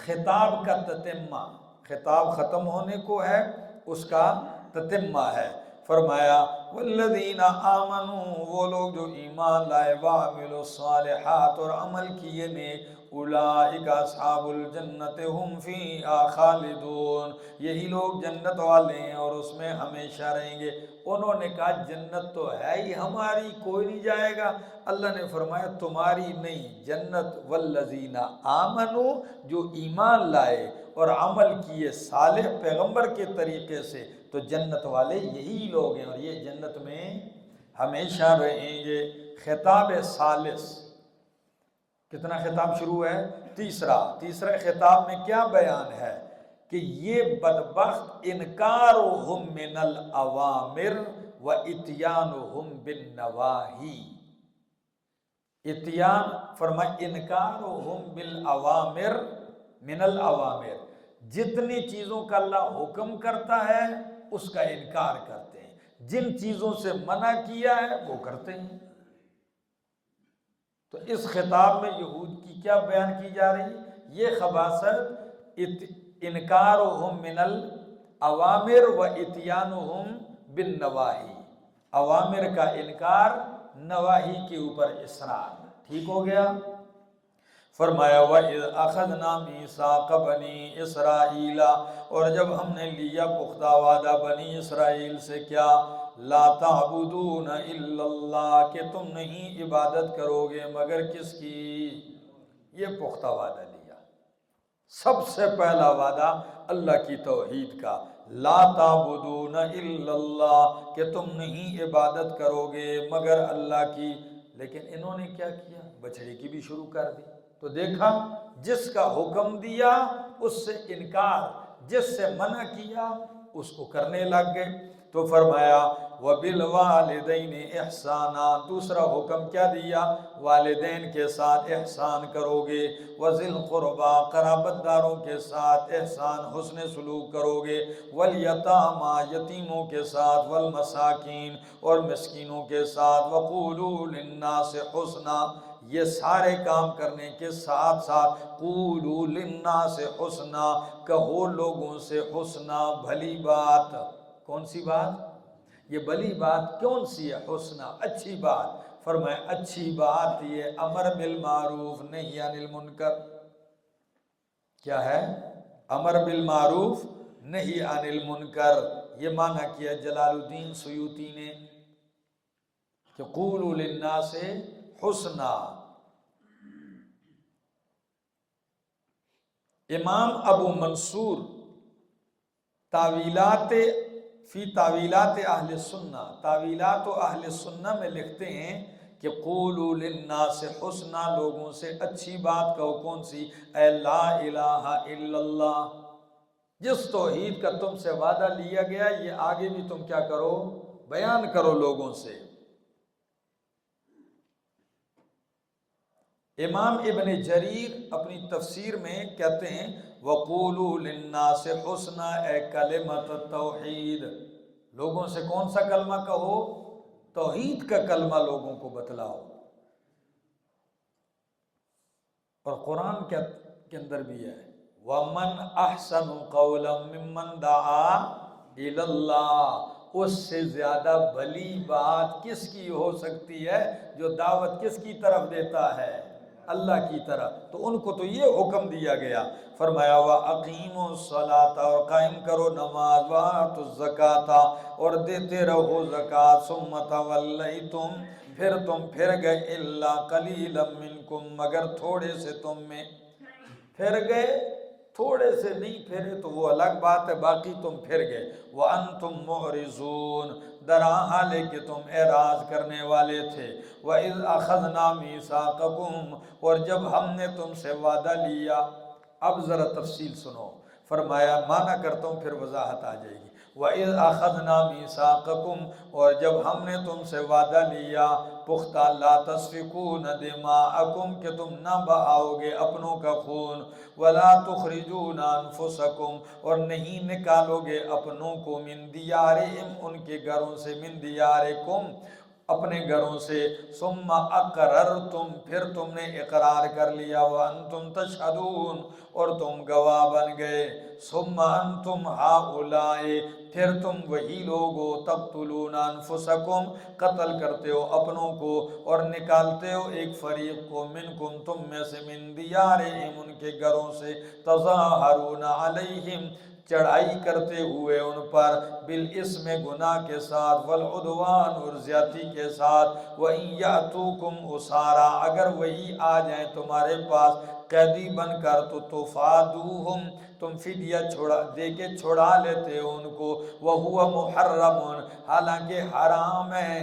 خطاب کا تتمہ، خطاب ختم ہونے کو ہے، اس کا تتمہ ہے۔ فرمایا والذین آمنوا، وہ لوگ جو ایمان لائے، وعملوا الصالحات، اور عمل کیے نیک، اولئک اصحاب الجنت ہم فیہا خالدون، یہی لوگ جنت والے ہیں اور اس میں ہمیشہ رہیں گے۔ انہوں نے کہا جنت تو ہے ہی ہماری، کوئی نہیں جائے گا۔ اللہ نے فرمایا تمہاری نہیں، جنت والذین آمنوا، جو ایمان لائے اور عمل کیے صالح پیغمبر کے طریقے سے، تو جنت والے یہی لوگ ہیں اور یہ جنت میں ہمیشہ رہیں گے۔ خطاب ثالث، کتنا خطاب شروع ہے؟ تیسرا خطاب میں کیا بیان ہے کہ یہ بدبخت انکارہم من الاوامر و اتیانہم بالنواہی، اتیان فرمائے انکارہم بالاوامر من الاوامر، جتنی چیزوں کا اللہ حکم کرتا ہے اس کا انکار کرتے ہیں، جن چیزوں سے منع کیا ہے وہ کرتے ہیں۔ تو اس خطاب میں یہود کی کیا بیان کی جا رہی ہے؟ یہ خباثت، انکارہم من الاوامر و اتیانہم بالنواہی، اوامر کا انکار، نواہی کے اوپر اصرار۔ ٹھیک ہو گیا؟ فرمایا وَإِذْ أَخَذْنَا مِيثَاقَ بَنِي إِسْرَائِيلَ، اور جب ہم نے لیا پختہ وعدہ بنی اسرائیل سے، کیا؟ لا تعبدون الا اللہ، کہ تم نہیں عبادت کرو گے مگر کس کی؟ یہ پختہ وعدہ لیا، سب سے پہلا وعدہ اللہ کی توحید کا، لا تعبدون الا اللہ، کہ تم نہیں عبادت کرو گے مگر اللہ کی۔ لیکن انہوں نے کیا کیا؟ بچڑے کی بھی شروع کر دی۔ تو دیکھا جس کا حکم دیا اس سے انکار، جس سے منع کیا اس کو کرنے لگ گئے۔ تو فرمایا وَبِالْوَالِدَيْنِ إِحْسَانًا، دوسرا حکم کیا دیا؟ والدین کے ساتھ احسان کرو گے، وَذِي الْقُرْبَى، قرابت داروں کے ساتھ احسان، حسن سلوک کرو گے، وَالْيَتَامَى، یتیموں کے ساتھ، وَالْمَسَاكِينَ، اور مسکینوں کے ساتھ، وَقُولُوا لِلنَّاسِ حُسْنًا، یہ سارے کام کرنے کے ساتھ ساتھ قولوا للناس حسنا، کہو لوگوں سے حسنا، بھلی بات۔ کون سی بات؟ یہ بھلی بات کون سی ہے؟ حسنا، اچھی بات۔ فرمایا اچھی بات یہ امر بالمعروف نہی عن المنکر، کیا ہے؟ امر بالمعروف نہی عن المنکر۔ یہ معنی کیا جلال الدین سیوطی نے کہ قولوا للناس حسنا۔ امام ابو منصور فی تعویلات اہل سنہ، تعویلات و اہل سنہ میں لکھتے ہیں کہ قولوا للناس حسنا، لوگوں سے اچھی بات کہو۔ کون سی؟ اے لا الہ الا اللہ، جس توحید کا تم سے وعدہ لیا گیا یہ آگے بھی تم کیا کرو؟ بیان کرو لوگوں سے۔ امام ابن جریر اپنی تفسیر میں کہتے ہیں وَقُولُوا لِلنَّاسِ حُسْنًا، اے کلمۃ التوحید، لوگوں سے کون سا کلمہ کہو؟ توحید کا کلمہ لوگوں کو بتلاؤ۔ اور قرآن کے اندر بھی ہے وَمَنْ أَحْسَنُ قَوْلًا مِّمَّنْ دَعَا إِلَى اللَّهِ، اس سے زیادہ بھلی بات کس کی ہو سکتی ہے جو دعوت کس کی طرف دیتا ہے؟ اللہ کی طرف۔ تو ان کو تو یہ حکم دیا گیا، فرمایا وَأَقِيمُوا الصَّلَاةَ، اور قائم کرو نماز، وَآتُوا الزَّكَاةَ، اور دیتے رہو زکوٰۃ، ثُمَّ تَوَلَّيْتُمْ، پھر تم پھر گئے، إِلَّا قَلِيلًا مِّنْكُمْ، مگر تھوڑے سے تم میں، پھر گئے تھوڑے سے نہیں پھرے تو وہ الگ بات ہے، باقی تم پھر گئے۔ وَأَنْتُمْ مُعْرِضُونَ، درحال ہے کہ تم اعراض کرنے والے تھے۔ وَإِذْ أَخَذْنَا مِيثَاقَكُمْ، اور جب ہم نے تم سے وعدہ لیا۔ اب ذرا تفصیل سنو، فرمایا معنی کرتا ہوں پھر وضاحت آ جائے گی۔ وَإِذْ أَخَذْنَا مِيثَاقَكُمْ، اور جب ہم نے تم سے وعدہ لیا پختہ، لَا تَسْفِكُونَ دِمَاءَكُمْ، کہ تم نہ بہاؤ گے اپنوں کا خون، وَلَا تُخْرِجُونَ أَنفُسَكُمْ، اور نہیں نکالو گے اپنوں کو، مِن دِيَارِهِمْ، ان کے گھروں سے، مِن دِيَارِكُمْ، اپنے گھروں سے، ثُمَّ أَقْرَرْتُمْ، پھر تم نے اقرار کر لیا، وَأَنْتُمْ تَشْهَدُونَ، اور تم گواہ بن گئے، ثُمَّ أَنْتُمْ هَؤُلَاءِ، پھر تم وہی لوگ ہو، تَقْتُلُونَ أَنفُسَكُمْ، قتل کرتے ہو اپنوں کو اور نکالتے ہو ایک فریق کو، منکم، تم میں سے، من دیارہم، ان کے گھروں سے، تظاہرون علیہم، چڑھائی کرتے ہوئے ان پر، بالاسم، گناہ کے ساتھ، والعدوان، اور زیادتی کے ساتھ، وَإِن يَأْتُوكُمْ أُسَارَىٰ، اگر وہی آ جائیں تمہارے پاس قیدی بن کر، تو تفادوہم، تم فدیہ دے کے چھڑا لیتے ہو ان کو، وَهُوَ مُحَرَّمٌ، حالانکہ حرام ہے،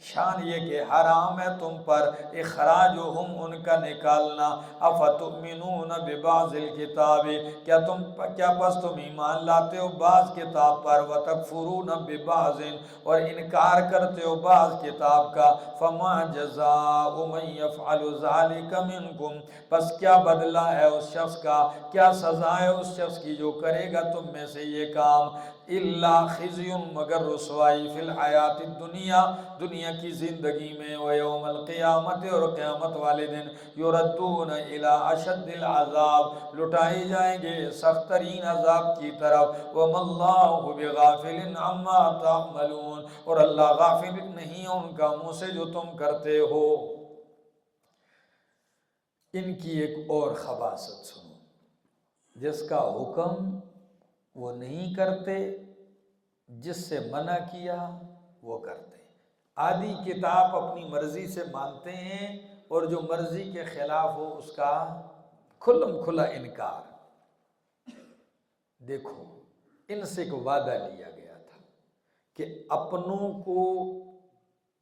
شان یہ کہ حرام ہے تم پر اخراجہم، ان کا نکالنا، افتؤمنون ببعض الکتاب، کیا پس تم ایمان لاتے ہو بعض کتاب پر، وتکفرون ببعض، اور انکار کرتے ہو بعض کتاب کا، فما جزاء من یفعل ذلک منکم، پس کیا بدلہ ہے اس شخص کا، کیا سزا ہے اس شخص کی جو کرے گا تم میں سے یہ کام، الا خزی، مگر رسوائی، فی الحیات الدنیا، دنیا کی زندگی میں، ویوم القیامت، اور قیامت والے دن، یردون الی اشد العذاب، لٹائے جائیں گے سخت ترین عذاب کی طرف، وما اللہ بغافل عما تعملون، اور اللہ غافل نہیں ہے ان کاموں سے جو تم کرتے ہو۔ ان کی ایک اور خباثت سنو، جس کا حکم وہ نہیں کرتے، جس سے منع کیا وہ کرتے، آدھی کتاب اپنی مرضی سے مانتے ہیں، اور جو مرضی کے خلاف ہو اس کا کھلم کھلا انکار۔ دیکھو ان سے ایک وعدہ لیا گیا تھا کہ اپنوں کو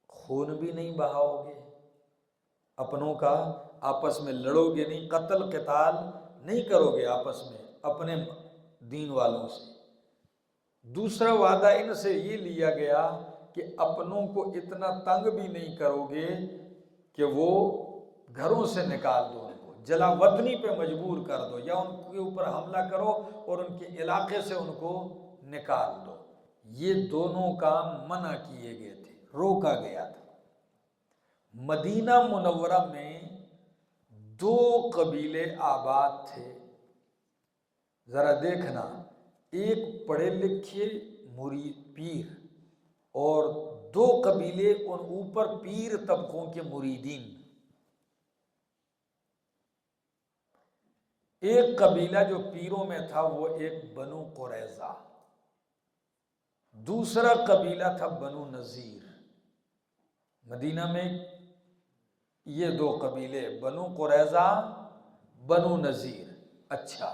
خون بھی نہیں بہاؤ گے، اپنوں کا آپس میں لڑو گے نہیں، قتل قتال نہیں کرو گے آپس میں اپنے دین والوں سے۔ دوسرا وعدہ ان سے یہ لیا گیا کہ اپنوں کو اتنا تنگ بھی نہیں کرو گے کہ وہ گھروں سے نکال دو، ان کو جلا وطنی پہ مجبور کر دو، یا ان کے اوپر حملہ کرو اور ان کے علاقے سے ان کو نکال دو۔ یہ دونوں کام منع کیے گئے تھے، روکا گیا تھا۔ مدینہ منورہ میں 2 قبیلے آباد تھے، ذرا دیکھنا، ایک پڑھے لکھے مرید پیر، اور 2 قبیلے ان اوپر پیر طبقوں کے مریدین۔ ایک قبیلہ جو پیروں میں تھا وہ ایک بنو قریظہ، دوسرا قبیلہ تھا بنو نذیر۔ مدینہ میں یہ 2 قبیلے، بنو قریظہ، بنو نذیر۔ اچھا،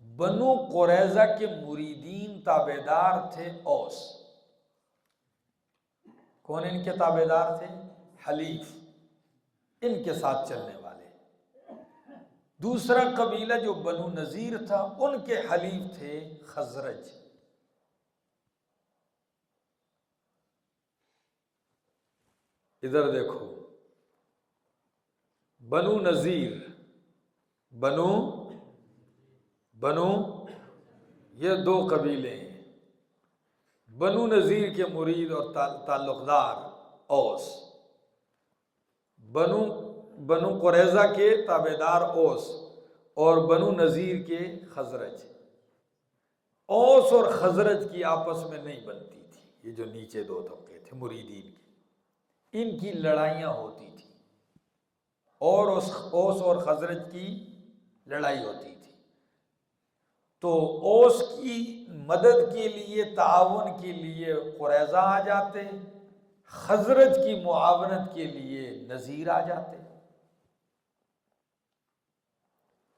بنو قریظہ کے مریدین تابعدار تھے اوس۔ کون ان کے تابعدار تھے؟ حلیف، ان کے ساتھ چلنے والے۔ دوسرا قبیلہ جو بنو نذیر تھا ان کے حلیف تھے خزرج۔ ادھر دیکھو، بنو نذیر، بنو یہ 2 قبیلے ہیں، بنو نذیر کے مرید اور تعلقدار اوس، بنو قریظہ کے تابعدار اوس، اور بنو نذیر کے خزرج۔ اوس اور خزرج کی آپس میں نہیں بنتی تھی، یہ جو نیچے 2 طبقے تھے مریدین کے، ان کی لڑائیاں ہوتی تھی، اور اوس اور خزرج کی لڑائی ہوتی تھی۔ تو اوس کی مدد کے لیے، تعاون کے لیے قریظہ آ جاتے، خزرج کی معاونت کے لیے نذیر آ جاتے۔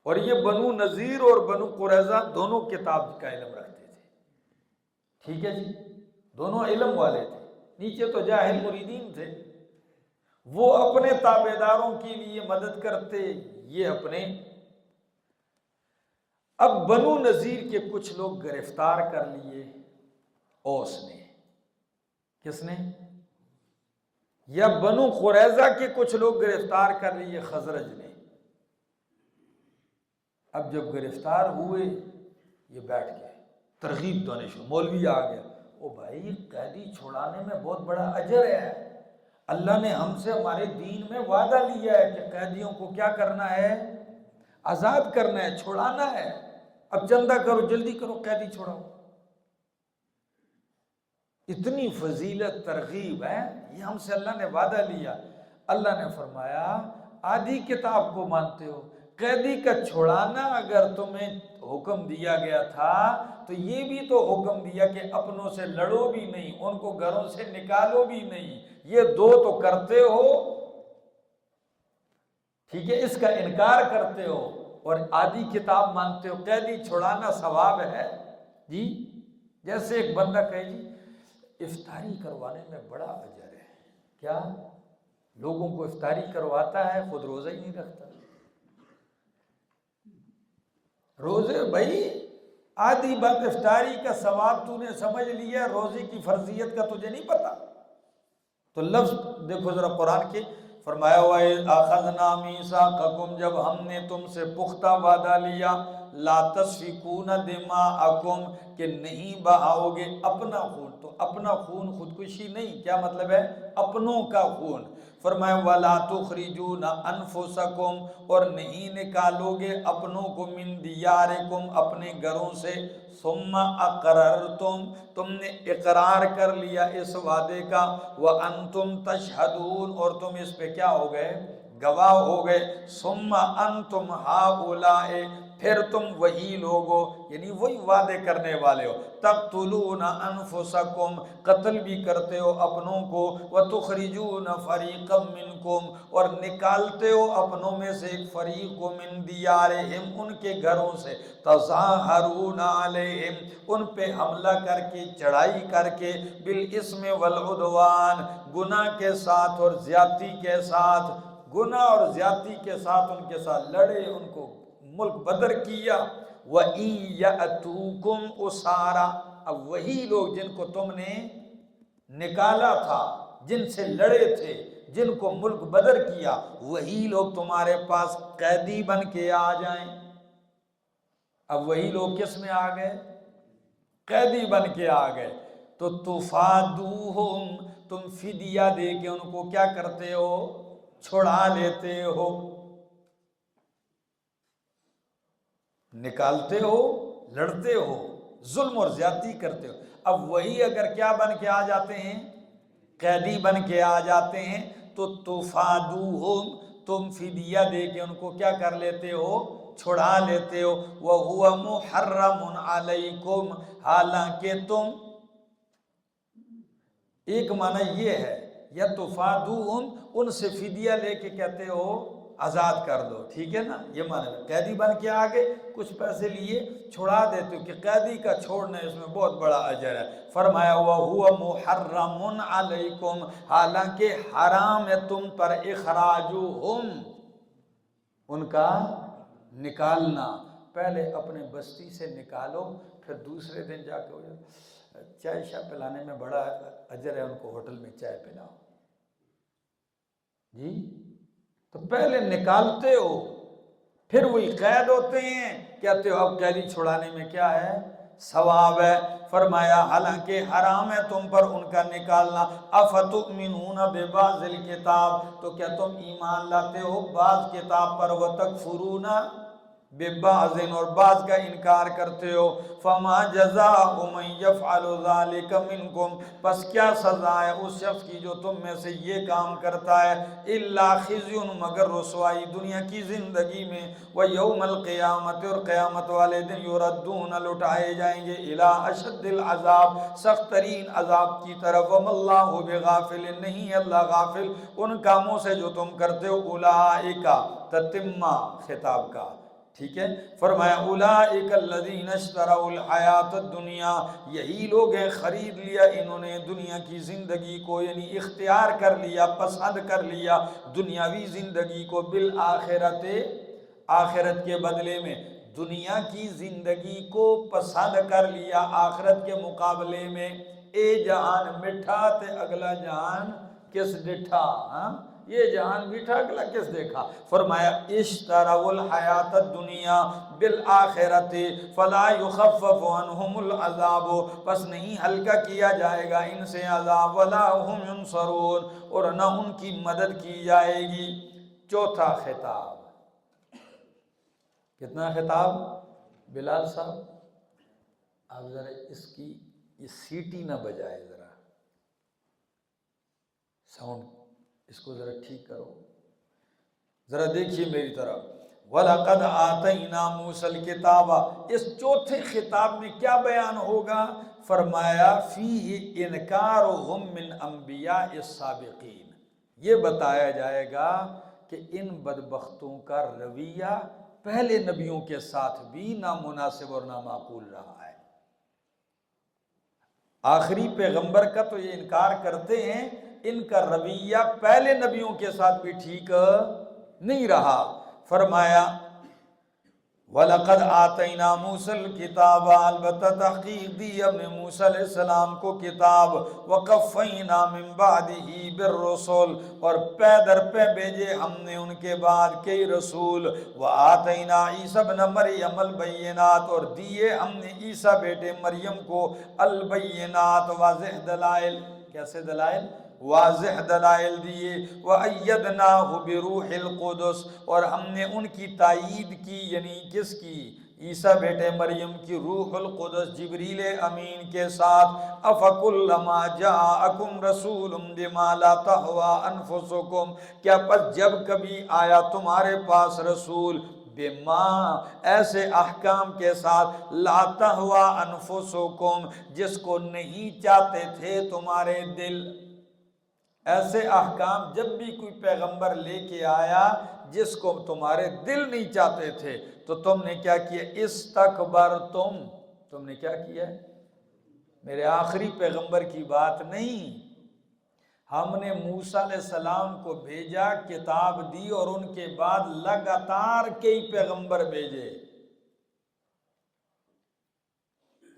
اور یہ بنو نذیر اور بنو قریظہ دونوں کتاب کا علم رکھتے تھے، ٹھیک ہے جی، دونوں علم والے تھے، نیچے تو جاہل مریدین تھے، وہ اپنے تابع داروں کے لیے مدد کرتے، یہ اپنے۔ اب بنو نذیر کے کچھ لوگ گرفتار کر لیے اوس نے، کس نے؟ یا بنو قریظہ کے کچھ لوگ گرفتار کر لیے خزرج نے۔ اب جب گرفتار ہوئے یہ بیٹھ گئے، ترغیب دینے شروع، مولوی آ گیا، او بھائی قیدی چھڑانے میں بہت بڑا اجر ہے، اللہ نے ہم سے ہمارے دین میں وعدہ لیا ہے کہ قیدیوں کو کیا کرنا ہے؟ آزاد کرنا ہے، چھڑانا ہے، اب چندہ کرو، جلدی کرو، قیدی چھڑاؤ۔ اتنی فضیلت ترغیب ہے، یہ ہم سے اللہ نے وعدہ لیا۔ اللہ نے فرمایا آدھی کتاب کو مانتے ہو، قیدی کا چھڑانا اگر تمہیں حکم دیا گیا تھا تو یہ بھی تو حکم دیا کہ اپنوں سے لڑو بھی نہیں، ان کو گھروں سے نکالو بھی نہیں، یہ دو تو کرتے ہو، ٹھیک ہے، اس کا انکار کرتے ہو اور آدھی کتاب مانتے ہو۔ قیدی چھڑانا ثواب ہے جی، جیسے ایک بندہ کہے جی افطاری کروانے میں بڑا اجر ہے، کیا لوگوں کو افطاری کرواتا ہے، خود روزہ ہی نہیں رکھتا؟ روزے بھائی آدھی بات افطاری کا ثواب تو نے سمجھ لیا، روزے کی فرضیت کا تجھے نہیں پتا؟ تو لفظ دیکھو ذرا قرآن کے، فرمایا وَإِذْ أَخَذْنَا مِيثَاقَكُمْ، جب ہم نے تم سے پختہ وعدہ لیا، لَا تَسْفِكُونَ دِمَاءَكُمْ، کہ نہیں بہاؤ گے اپنا خون۔ تو اپنا خون خودکشی نہیں، کیا مطلب ہے؟ اپنوں کا خون۔ فرمایا وَلَا تُخْرِجُونَ أَنفُسَكُمْ، اور نہیں نکالو گے اپنوں کو، مِن دِيَارِكُمْ، اپنے گھروں سے، ثُمَّ أَقْرَرْتُمْ، تم نے اقرار کر لیا اس وعدے کا، وَأَنْتُمْ تَشْهَدُونَ، اور تم اس پہ کیا ہو گئے؟ گواہ ہو گئے۔ ثُمَّ أَنْتُمْ هَؤُلَاءِ، پھر تم وہی لوگ ہو، یعنی وہی وعدے کرنے والے ہو، تَقْتُلُونَ أَنفُسَكُمْ، قتل بھی کرتے ہو اپنوں کو، وَتُخْرِجُونَ فَرِيقًا مِّنْكُمْ، اور نکالتے ہو اپنوں میں سے ایک فریق کو، مِن دِيَارِهِمْ، ان کے گھروں سے، تَظَاهَرُونَ عَلَيْهِمْ، ان پہ حملہ کر کے، چڑھائی کر کے، بِالْإِثْمِ وَالْعُدْوَانِ، گناہ کے ساتھ اور زیادتی کے ساتھ، گناہ اور زیادتی کے ساتھ ان کے ساتھ لڑے، ان کو ملک بدر کیا۔ وَإِن يَأْتُوكُمْ أُسَارَىٰ، اب وہی لوگ جن کو تم نے نکالا تھا، جن سے لڑے تھے، جن کو ملک بدر کیا، وہی لوگ تمہارے پاس قیدی بن کے آ جائیں۔ اب وہی لوگ کس میں آ گئے؟ قیدی بن کے آ گئے، تو تفادوہم، تم فدیہ دے کے ان کو کیا کرتے ہو؟ چھڑا لیتے ہو، نکالتے ہو، لڑتے ہو، ظلم اور زیادتی کرتے ہو۔ اب وہی اگر کیا بن کے آ جاتے ہیں؟ قیدی بن کے آ جاتے ہیں، تو تفادوہم، تم فدیہ دے کے ان کو کیا کر لیتے ہو؟ چھڑا لیتے ہو۔ وَهُوَ مُحَرَّمٌ عَلَيْكُمْ، حالانکہ تم، ایک معنی یہ ہے، یا تفادوہم، ان سے فدیہ لے کے کہتے ہو آزاد کر دو، ٹھیک ہے نا، یہ معنی ہے، قیدی بن کے آگے کچھ پیسے لیے چھڑا دیتے ہو، کہ قیدی کا چھوڑنا اس میں بہت بڑا اجر ہے۔ فرمایا وَهُوَ مُحَرَّمٌ عَلَيْكُمْ، حالانکہ حرام ہے تم پر، اخراجہم، ان کا نکالنا، پہلے اپنے بستی سے نکالو، پھر دوسرے دن جا کے ہو جائے، چائے شاہ پلانے میں بڑا اجر ہے، ان کو ہوٹل میں چائے پلاؤ جی، تو پہلے نکالتے ہو، پھر وہی قید ہوتے ہیں، کہتے ہو اب قیدی چھڑانے میں کیا ہے؟ ثواب ہے۔ فرمایا حالانکہ حرام ہے تم پر ان کا نکالنا۔ افتؤمنون ببعض الکتاب، تو کیا تم ایمان لاتے ہو بعض کتاب پر، وتکفرون ببعض، اور بعض کا انکار کرتے ہو۔ فما جزاء من یفعل ذلک منکم، پس کیا سزا ہے اس شخص کی جو تم میں سے یہ کام کرتا ہے؟ الا خزی، مگر رسوائی دنیا کی زندگی میں، ویوم القیامت، اور قیامت والے دن، یردون، لٹائے جائیں گے، الی اشد العذاب، سخت ترین عذاب کی طرف۔ وما اللہ بغافل، نہیں ہے اللہ غافل ان کاموں سے جو تم کرتے ہو۔ اولئک، تتمہ خطاب کا، ٹھیک ہے، فرمایا اولئک الذین اشتروا الحیات الدنیا، یہی لوگ ہیں خرید لیا انہوں نے دنیا کی زندگی کو، یعنی اختیار کر لیا، پسند کر لیا دنیاوی زندگی کو، بالآخرت، آخرت کے بدلے میں دنیا کی زندگی کو پسند کر لیا آخرت کے مقابلے میں۔ اے جہان مٹھا تے اگلا جہان کس ڈٹھا، ہاں یہ جہان میٹھا اگلا کس دیکھا۔ فرمایا اشتروا الحیات الدنیا بالآخرت فلا یخفف عنہم العذاب، پس نہیں ہلکا کیا جائے گا ان سے عذاب، ولا هم ینصرون، اور نہ ان کی مدد کی جائے گی۔ چوتھا خطاب، کتنا خطاب؟ بلال صاحب آپ ذرا اس کی یہ سیٹی نہ بجائے، ذرا ساؤنڈ اس کو ذرا ٹھیک کرو، ذرا دیکھیے میری طرف۔ وَلَقَدْ آتَيْنَا مُوسَى الْكِتَابَ، اس چوتھے خطاب میں کیا بیان ہوگا؟ فرمایا فِيهِ إِنْكَارُهُمْ مِنْ أَنْبِيَاءِ السَّابِقِينَ، یہ بتایا جائے گا کہ ان بدبختوں کا رویہ پہلے نبیوں کے ساتھ بھی نامناسب اور نامعقول رہا ہے۔ آخری پیغمبر کا تو یہ انکار کرتے ہیں، ان کا رویہ پہلے نبیوں کے ساتھ بھی ٹھیک نہیں رہا۔ فرمایا وَلَقَدْ آتَيْنَا مُوسَى الْكِتَابَ، البتہ تحقیق دی ہم نے موسیٰ علیہ السلام کو کتاب، وَقَفَّيْنَا مِن بَعْدِهِ بِالرُّسُلِ، اور پے در پے بھیجے ہم نے ان کے بعد کئی رسول، وَآتَيْنَا عِیسَى ابْنَ مَرْیَمَ الْبَیِّنَاتِ، اور دیے ہم نے عیسیٰ بیٹے مریم کو البینات، واضح دلائل۔ کیسے دلائل؟ واضح دلائل دیے۔ وَأَيَّدْنَاهُ بِرُوحِ الْقُدُسِ، اور ہم نے ان کی تائید کی، یعنی کس کی؟ عیسیٰ بیٹے مریم کی، روح القدس جبریل امین کے ساتھ۔ أَفَكُلَّمَا جَاءَكُمْ رَسُولٌ بِمَا لَا تَهْوَىٰ أَنفُسُكُمْ، کیا پس جب کبھی آیا تمہارے پاس رسول، بما ایسے احکام کے ساتھ، لا تہوا انفسکم جس کو نہیں چاہتے تھے تمہارے دل، ایسے احکام جب بھی کوئی پیغمبر لے کے آیا جس کو تمہارے دل نہیں چاہتے تھے تو تم نے کیا کیا؟ استکبرتم، تم نے کیا کیا؟ میرے آخری پیغمبر کی بات نہیں، ہم نے موسیٰ علیہ السلام کو بھیجا، کتاب دی، اور ان کے بعد لگاتار کئی پیغمبر بھیجے،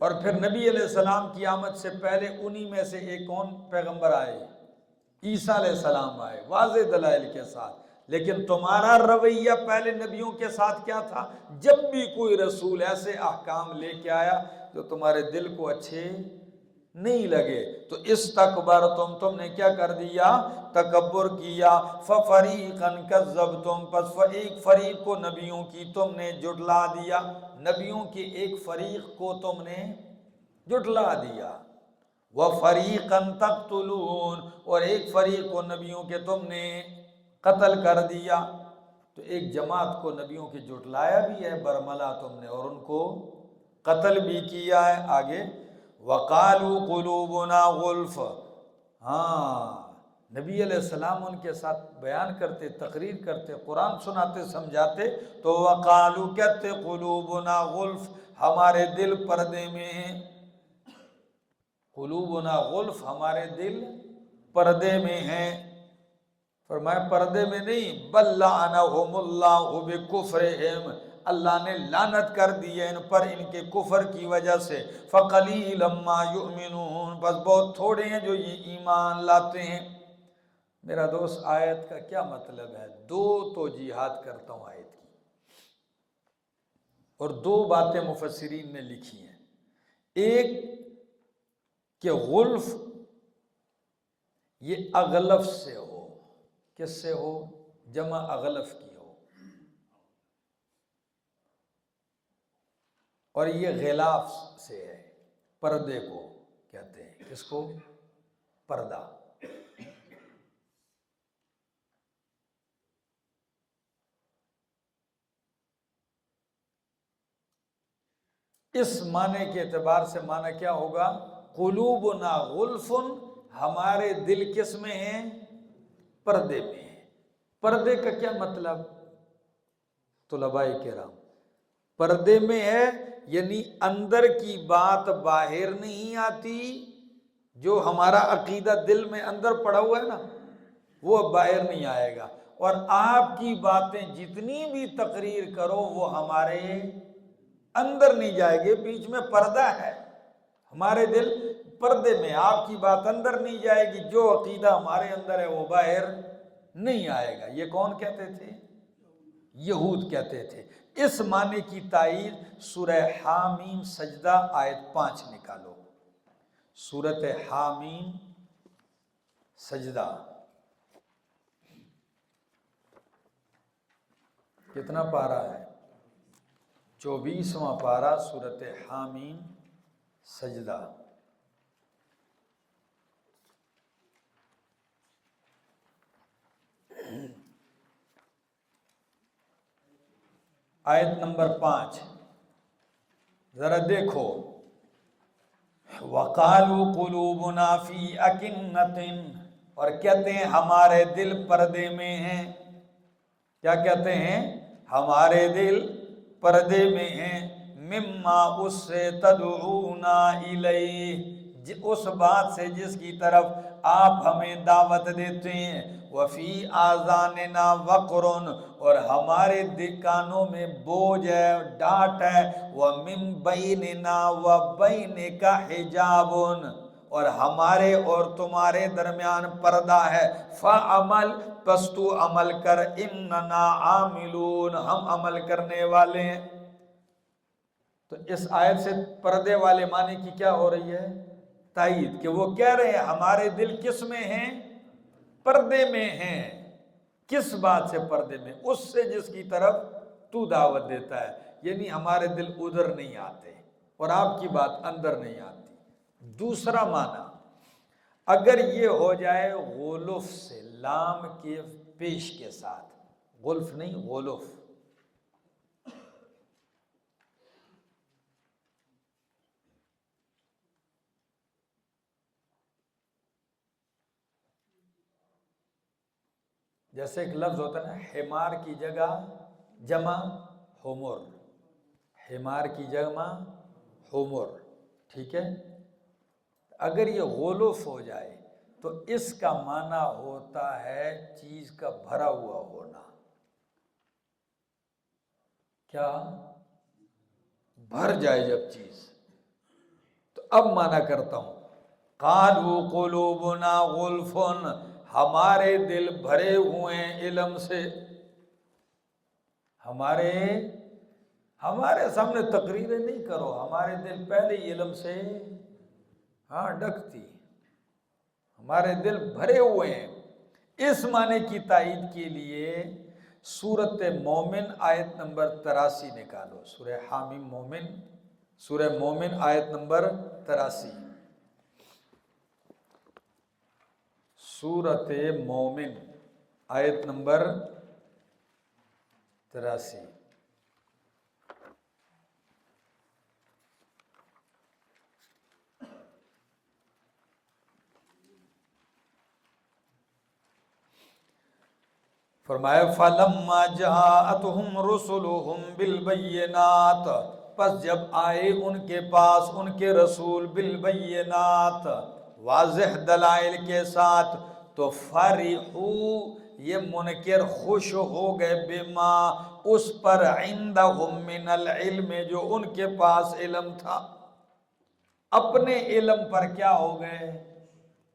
اور پھر نبی علیہ السلام کی آمد سے پہلے انہی میں سے ایک کون پیغمبر آئے؟ عیسیٰ علیہ السلام آئے، واضح دلائل کے ساتھ۔ لیکن تمہارا رویہ پہلے نبیوں کے ساتھ کیا تھا؟ جب بھی کوئی رسول ایسے احکام لے کے آیا جو تمہارے دل کو اچھے نہیں لگے تو استکبرتم، تم نے کیا کر دیا؟ تکبر کیا۔ فَفَرِيقًا كَذَّبْتُمْ، پس ایک فریق کو نبیوں کی تم نے جھٹلا دیا، نبیوں کے ایک فریق کو تم نے جھٹلا دیا۔ وَفَرِيقًا تَقْتُلُونَ، اور ایک فریق کو نبیوں کے تم نے قتل کر دیا۔ تو ایک جماعت کو نبیوں کی جھٹلایا بھی ہے برملا تم نے، اور ان کو قتل بھی کیا ہے۔ آگے وَقَالُوا قُلُوبُنَا غُلْفٌ، ہاں نبی علیہ السلام ان کے ساتھ بیان کرتے، تقریر کرتے، قرآن سناتے، سمجھاتے تو وَقَالُوا کہتے قُلُوبُنَا غُلْفٌ، ہمارے دل پردے میں ہیں، قلوبنا غلف، ہمارے دل پردے میں ہیں۔ فرمایا پردے میں نہیں، بل لعنہم اللہ بکفرہم، اللہ نے لعنت کر دی ہے ان پر ان کے کفر کی وجہ سے۔ فقلیلا ما یؤمنون، بس بہت تھوڑے ہیں جو یہ ایمان لاتے ہیں۔ میرا دوست آیت کا کیا مطلب ہے؟ دو توجیہات کرتا ہوں آیت کی، اور دو باتیں مفسرین نے لکھی ہیں۔ ایک کہ غلف یہ اغلف سے ہو، کس سے ہو؟ جمع اغلف کی ہو، اور یہ غلاف سے ہے، پردے کو کہتے ہیں، کس کو؟ پردہ۔ اس معنی کے اعتبار سے معنی کیا ہوگا؟ قلوبنا غلف، ہمارے دل کس میں ہیں؟ پردے میں ہیں۔ پردے کا کیا مطلب؟ طلباء کرام، پردے میں ہے یعنی اندر کی بات باہر نہیں آتی، جو ہمارا عقیدہ دل میں اندر پڑا ہوا ہے نا وہ باہر نہیں آئے گا، اور آپ کی باتیں جتنی بھی تقریر کرو وہ ہمارے اندر نہیں جائے گی، بیچ میں پردہ ہے، ہمارے دل پردے میں، آپ کی بات اندر نہیں جائے گی، جو عقیدہ ہمارے اندر ہے وہ باہر نہیں آئے گا۔ یہ کون کہتے تھے؟ یہود کہتے تھے۔ اس معنی کی تائید سورہ حامیم سجدہ آیت 5 نکالو، سورۃ حامیم سجدہ کتنا پارہ ہے؟ 24واں پارہ، سورۃ حامیم سجدہ۔ آیت نمبر 5 ذرا دیکھو، وَقَالُوا قُلُوبُنَا فِي أَكِنَّةٍ، اور کہتے ہیں ہمارے دل پردے میں ہیں۔ کیا کہتے ہیں؟ ہمارے دل پردے میں ہیں، مما اس سے تدعونا الیہ، اس بات سے جس کی طرف آپ ہمیں دعوت دیتے ہیں، وفی آذاننا وقرن، اور ہمارے کانوں میں بوجھ ہے، ڈانٹ ہے، ومن بیننا وبینک حجاب، اور ہمارے اور تمہارے درمیان پردہ ہے، فعمل، پس تو عمل کر، اننا عاملون، ہم عمل کرنے والے ہیں۔ تو اس آیت سے پردے والے معنی کی کیا ہو رہی ہے؟ تائید، کہ وہ کہہ رہے ہیں ہمارے دل کس میں ہیں؟ پردے میں ہیں۔ کس بات سے پردے میں؟ اس سے جس کی طرف تو دعوت دیتا ہے، یعنی ہمارے دل ادھر نہیں آتے اور آپ کی بات اندر نہیں آتی۔ دوسرا معنی اگر یہ ہو جائے غلف سے، لام کے پیش کے ساتھ، غلف نہیں غلف، جیسے ایک لفظ ہوتا ہے نا، حمار کی جگہ جمع حمر، حمار کی جمع حمر، ٹھیک ہے؟ اگر یہ غلف ہو جائے تو اس کا معنی ہوتا ہے چیز کا بھرا ہوا ہونا۔ کیا؟ بھر جائے جب چیز۔ تو اب معنی کرتا ہوں، قالوا قلوبنا غلف، ہمارے دل بھرے ہوئے ہیں علم سے۔ ہمارے سامنے تقریریں نہیں کرو، ہمارے دل پہلے ہی علم سے ڈکتی، ہمارے دل بھرے ہوئے ہیں۔ اس معنی کی تائید کے لیے سورۃ مومن آیت نمبر 83 نکالو، سورہ حامیم مومن، سورہ مومن آیت نمبر 83، سورۃ مومن آیت نمبر 83۔ فرمایا فَلَمَّا جَاءَتْهُمْ رُسُلُهُمْ بِالْبَيِّنَاتِ، پس جب آئے ان کے پاس ان کے رسول بالبینات، واضح دلائل کے ساتھ، تو فرحوا، یہ منکر خوش ہو گئے، بما، اس پر، عندہم من العلم، جو ان کے پاس علم تھا۔ اپنے علم پر کیا ہو گئے؟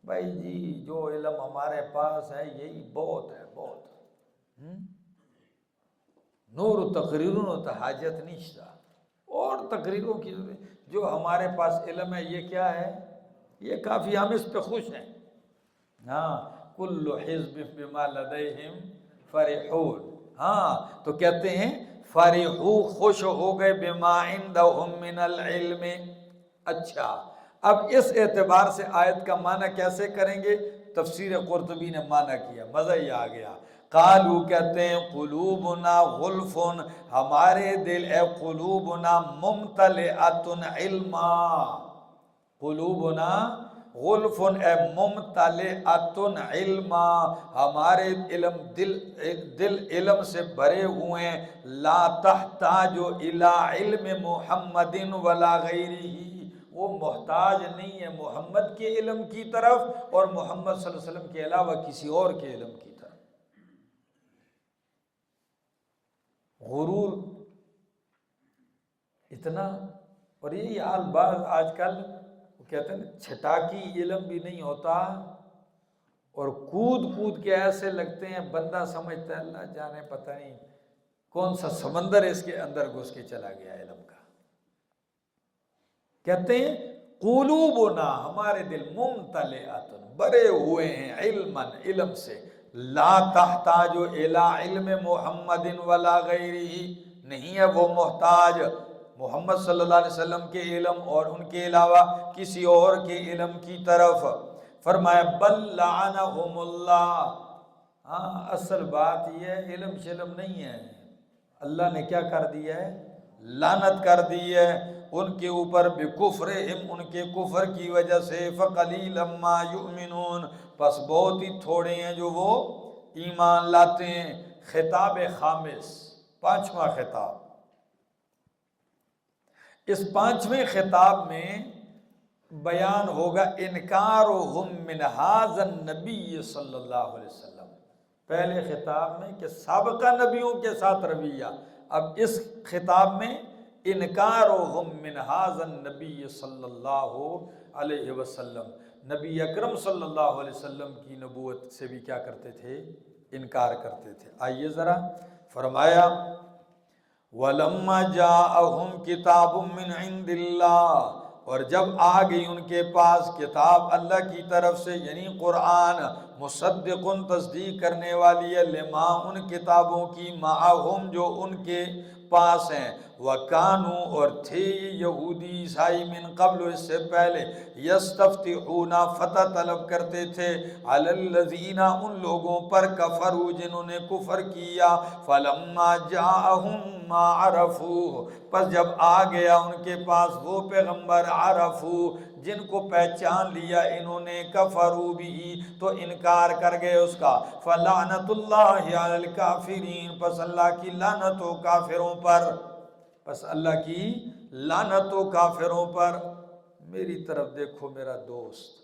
بھائی جی جو علم ہمارے پاس ہے یہی بہت ہے، بہت نور تقریروں ہوتا حاجت نشتا، اور تقریروں کی جو ہمارے پاس علم ہے یہ کیا ہے؟ یہ کافی، ہم اس پہ خوش ہیں۔ کل حزب بما لدیہم فرحون، تو کہتے ہیں فرحو، خوش ہو گئے، بما عندہم من العلم۔ اچھا، اب اس اعتبار سے آیت کا معنی کیسے کریں گے؟ تفسیر قرطبی نے معنی کیا، مزہ ہی آ گیا۔ قالو، کہتے ہیں، قلوبنا غلف، ہمارے دل، اے قلوبنا ممتلئۃ علما، قلوبنا غلفن اے ممتلئتن علما، ہمارے دل علم سے بھرے ہوئے ہیں، لا تحتاج الی علم محمد ولا غیرہ، وہ محتاج نہیں ہے محمد کے علم کی طرف اور محمد صلی اللہ علیہ وسلم کے علاوہ کسی اور کے علم کی طرف۔ غرور اتنا، اور یہی حال بعض آج کل وہ کہتے ہیں چھٹاکی علم بھی نہیں ہوتا اور کود کود کے ایسے لگتے ہیں، بندہ سمجھتا ہے اللہ جانے پتہ نہیں کون سا سمندر اس کے اندر گھس کے چلا گیا علم کا۔ کہتے ہیں قلوبنا، ہمارے دل ممتلئۃ، بھرے ہوئے ہیں علما، علم سے، لا تحتاج الی علم محمد ولا غیرہ، نہیں ہے وہ محتاج محمد صلی اللہ علیہ وسلم کے علم اور ان کے علاوہ کسی اور کے علم کی طرف۔ فرمایا بل لعنہم اللہ، ہاں اصل بات یہ ہے علم شلم نہیں ہے، اللہ نے کیا کر دیا ہے؟ لعنت کر دی ہے ان کے اوپر، بکفرہم، ان کے کفر کی وجہ سے، فقلیلا ما یؤمنون، پس بہت ہی تھوڑے ہیں جو وہ ایمان لاتے ہیں۔ خطاب خامس، پانچواں خطاب، اس پانچویں خطاب میں بیان ہوگا انکارہم من ھذا النبی صلی اللہ علیہ وسلم۔ پہلے خطاب میں کہ سابقہ نبیوں کے ساتھ رویہ، اب اس خطاب میں انکارہم من ھذا النبی صلی اللہ علیہ وسلم، نبی اکرم صلی اللہ علیہ وسلم کی نبوت سے بھی کیا کرتے تھے؟ انکار کرتے تھے۔ آئیے ذرا، فرمایا وَلَمَّا جَاءَهُمْ كِتَابٌ مِّنْ عِنْدِ اللَّهِ، اور جب آ گئی ان کے پاس کتاب اللہ کی طرف سے، یعنی قرآن، مصدقن، تصدیق کرنے والی ہے، لما، ان کتابوں کی، معہم، جو ان کے پاس ہیں، وَكَانُوا، اور تھے یہ یہودی عیسائی، من قبل، اس سے پہلے، یستفتحون، فتح طلب کرتے تھے، علی الذین، ان لوگوں پر، کفروا، جنہوں نے کفر کیا، فلما جاءہم ما عرفوا، پس جب آ گیا ان کے پاس وہ پیغمبر، عرفوا، جن کو پہچان لیا انہوں نے، کفروا بھی، تو انکار کر گئے اس کا، فلعنت اللہ علی الکافرین، پس اللہ کی لعنت ہو کافروں پر، پس اللہ کی لعنت ہو کافروں پر۔ میری طرف دیکھو میرا دوست،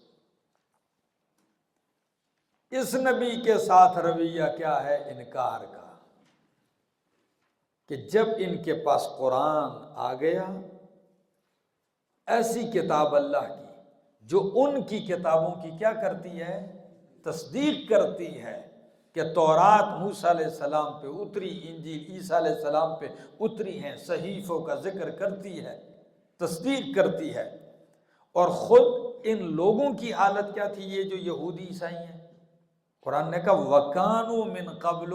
اس نبی کے ساتھ رویہ کیا ہے؟ انکار کا، کہ جب ان کے پاس قرآن آ گیا، ایسی کتاب اللہ کی جو ان کی کتابوں کی کیا کرتی ہے؟ تصدیق کرتی ہے، کہ تورات موسیٰ علیہ السلام پہ اتری، انجیل عیسیٰ علیہ السلام پہ اتری ہیں، صحیفوں کا ذکر کرتی ہے، تصدیق کرتی ہے۔ اور خود ان لوگوں کی حالت کیا تھی؟ یہ جو یہودی عیسائی ہیں، قرآن نے کہا وَكَانُوا مِن قَبْلُ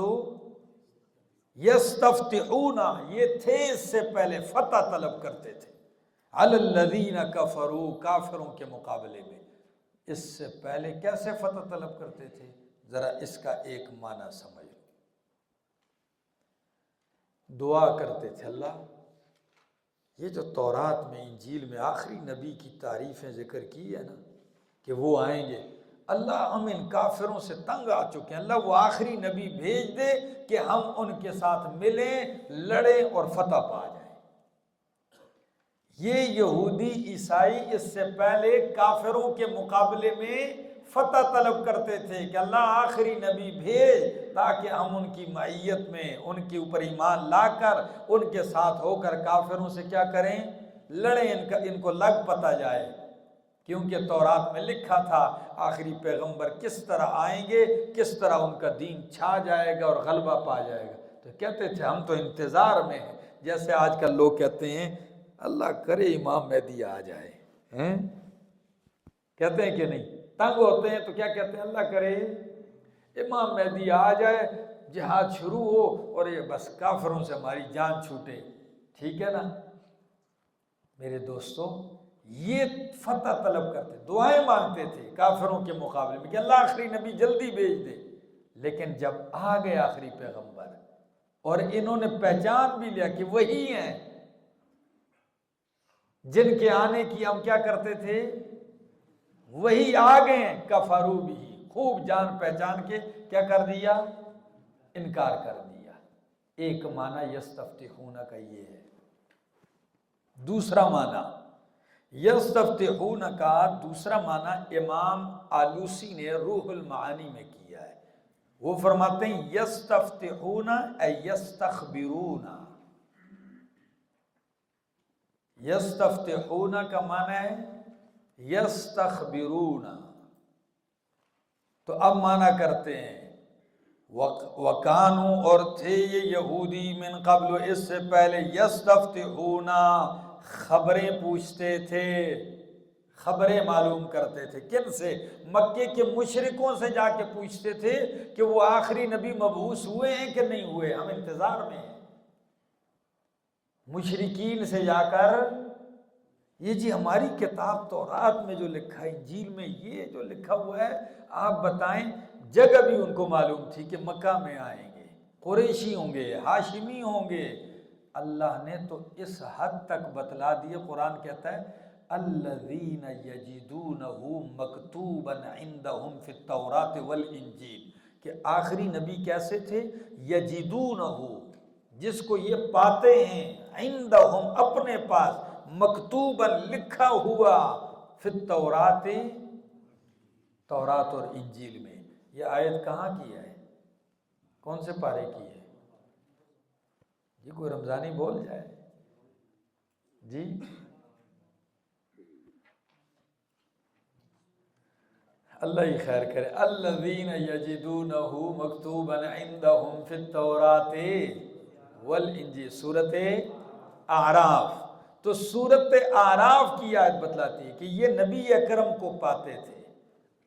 یستفتحون، یہ تھے اس سے پہلے فتح طلب کرتے تھے، علی الذین کفروا، کافروں کے مقابلے میں۔ اس سے پہلے کیسے فتح طلب کرتے تھے؟ ذرا اس کا ایک معنی سمجھ لو۔ دعا کرتے تھے اللہ، یہ جو تورات میں، انجیل میں آخری نبی کی تعریفیں ذکر کی ہے نا، کہ وہ آئیں گے، اللہ ہم ان کافروں سے تنگ آ چکے ہیں، اللہ وہ آخری نبی بھیج دے کہ ہم ان کے ساتھ ملیں، لڑیں اور فتح پا جائیں۔ یہ یہودی عیسائی اس سے پہلے کافروں کے مقابلے میں فتح طلب کرتے تھے کہ اللہ آخری نبی بھیج تاکہ ہم ان کی معیت میں، ان کے اوپر ایمان لا کر، ان کے ساتھ ہو کر کافروں سے کیا کریں؟ لڑیں، ان کو لگ پتہ جائے، کیونکہ تورات میں لکھا تھا آخری پیغمبر کس طرح آئیں گے، کس طرح ان کا دین چھا جائے گا اور غلبہ پا جائے گا۔ تو کہتے تھے ہم تو انتظار میں ہیں، جیسے آج کل لوگ کہتے ہیں اللہ کرے امام مہدی آ جائے، کہتے ہیں کہ نہیں؟ تنگ ہوتے ہیں تو کیا کہتے ہیں؟ اللہ کرے امام مہدی آ جائے، جہاد شروع ہو اور یہ بس کافروں سے ہماری جان چھوٹے، ٹھیک ہے نا؟ میرے دوستو، یہ فتح طلب کرتے، دعائیں مانگتے تھے کافروں کے مقابلے میں کہ اللہ آخری نبی جلدی بھیج دے۔ لیکن جب آ گئے آخری پیغمبر اور انہوں نے پہچان بھی لیا کہ وہی ہیں جن کے آنے کی ہم کیا کرتے تھے؟ وہی آ گئے کفروا بھی، خوب جان پہچان کے کیا کر دیا؟ انکار کر دیا۔ ایک معنی یستفتحون کا یہ ہے۔ دوسرا معنی یستفتحون کا دوسرا معنی امام آلوسی نے روح المعانی میں کیا ہے۔ وہ فرماتے ہیں یستفتحون ای یستخبرون۔ یستفتحون کا معنی ہے یستخبرون۔ تو اب معنی کرتے ہیں وَكَانُوا اور تھے یہ یہودی من قبل اس سے پہلے یستفتحون خبریں پوچھتے تھے، خبریں معلوم کرتے تھے۔ کن سے؟ مکے کے مشرکوں سے جا کے پوچھتے تھے کہ وہ آخری نبی مبعوث ہوئے ہیں کہ نہیں ہوئے، ہم انتظار میں ہیں۔ مشرکین سے جا کر یہ جی ہماری کتاب تورات میں جو لکھا ہے، انجیل میں یہ جو لکھا ہوا ہے آپ بتائیں۔ جگہ بھی ان کو معلوم تھی کہ مکہ میں آئیں گے، قریشی ہوں گے، ہاشمی ہوں گے۔ اللہ نے تو اس حد تک بتلا دیے، قرآن کہتا ہے الذین یجدونہ مکتوبا عندہم فی التوراۃ والانجیل، کہ آخری نبی کیسے تھے؟ یجدونہ، جس کو یہ پاتے ہیں، عندہم اپنے پاس، مکتوبا لکھا ہوا، فی التوراۃ تورات اور انجیل میں۔ یہ آیت کہاں کی ہے؟ کون سے پارے کی ہے؟ جی کوئی رمضانی بول جائے جی۔ اللہ ہی خیر کرے۔ الذین یجدونہ مکتوبا عندہم فی التوراۃ والانجیل، سورۃ اعراف۔ تو سورۃ اعراف کی آیت بتلاتی ہے کہ یہ نبی اکرم کو پاتے تھے۔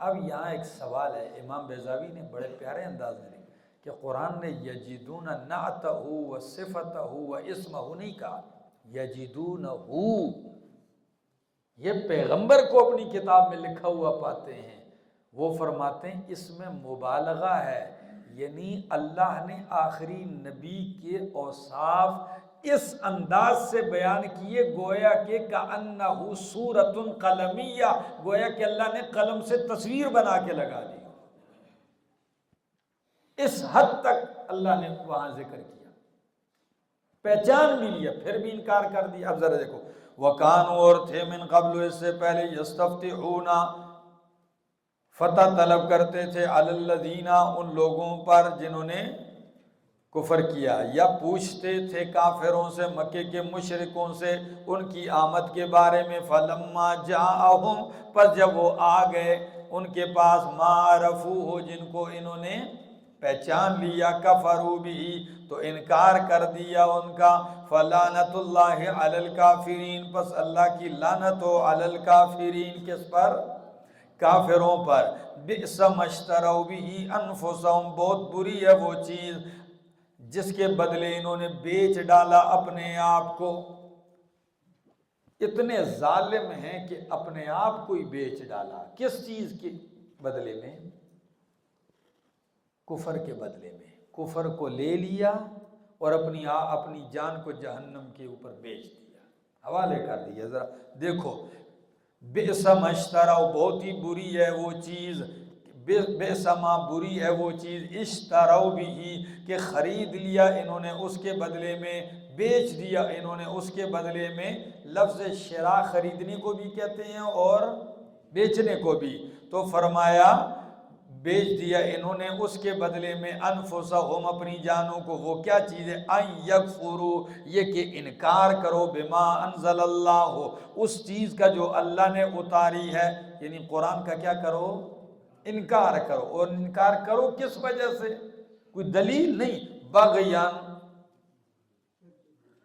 اب یہاں ایک سوال ہے، امام بیضاوی نے بڑے پیارے انداز میں کہ قرآن نے یجدون نعتہ و صفتہ و اسمہ نہیں کہا، یجدونہ، یہ پیغمبر کو اپنی کتاب میں لکھا ہوا پاتے ہیں۔ وہ فرماتے ہیں اس میں مبالغہ ہے، یعنی اللہ نے آخری نبی کے اوصاف اس انداز سے بیان کیے گویا کہ کأنہ صورۃ قلمیہ، گویا کہ اللہ نے قلم سے تصویر بنا کے لگا دی۔ اس حد تک اللہ نے وہاں ذکر کیا، پہچان بھی لیا، پھر بھی انکار کر دیا۔ اب ذرا دیکھو وَكَانُوا اور تھے من قبل اس سے پہلے یستفتحون فتح طلب کرتے تھے علی الذین ان لوگوں پر جنہوں نے کفر کیا، یا پوچھتے تھے کافروں سے، مکے کے مشرکوں سے ان کی آمد کے بارے میں۔ فلما جاءہم، پس جب وہ آ گئے ان کے پاس، ما عرفوہ جن کو انہوں نے پہچان لیا، کفروا بھی تو انکار کر دیا ان کا۔ فلعنت اللہ علی الکافرین، پس اللہ کی لعنت ہو علی الکافرین، کس پر؟ کافروں پر۔ بئس ما اشتروا بہ انفسہم، بہت بری ہے وہ چیز جس کے بدلے انہوں نے بیچ ڈالا اپنے آپ کو۔ اتنے ظالم ہیں کہ اپنے آپ کو ہی بیچ ڈالا، کس چیز کے بدلے میں؟ کفر کے بدلے میں۔ کفر کو لے لیا اور اپنی جان کو جہنم کے اوپر بیچ دیا، حوالے کر دیا۔ ذرا دیکھو بئس ما اشتروا، بہت ہی بری ہے وہ چیز، بئس ما بری ہے وہ چیز، اشتروا بھی کہ خرید لیا انہوں نے اس کے بدلے میں، بیچ دیا انہوں نے اس کے بدلے میں۔ لفظ شراء خریدنے کو بھی کہتے ہیں اور بیچنے کو بھی۔ تو فرمایا بیچ دیا انہوں نے اس کے بدلے میں، انفسہم اپنی جانوں کو۔ وہ کیا چیز ہے؟ ان یکفروا، یہ کہ انکار کرو، بما انزل اللہ، اس چیز کا جو اللہ نے اتاری ہے، یعنی قرآن کا کیا کرو؟ انکار کرو۔ اور انکار کرو کس وجہ سے؟ کوئی دلیل نہیں، بغیان،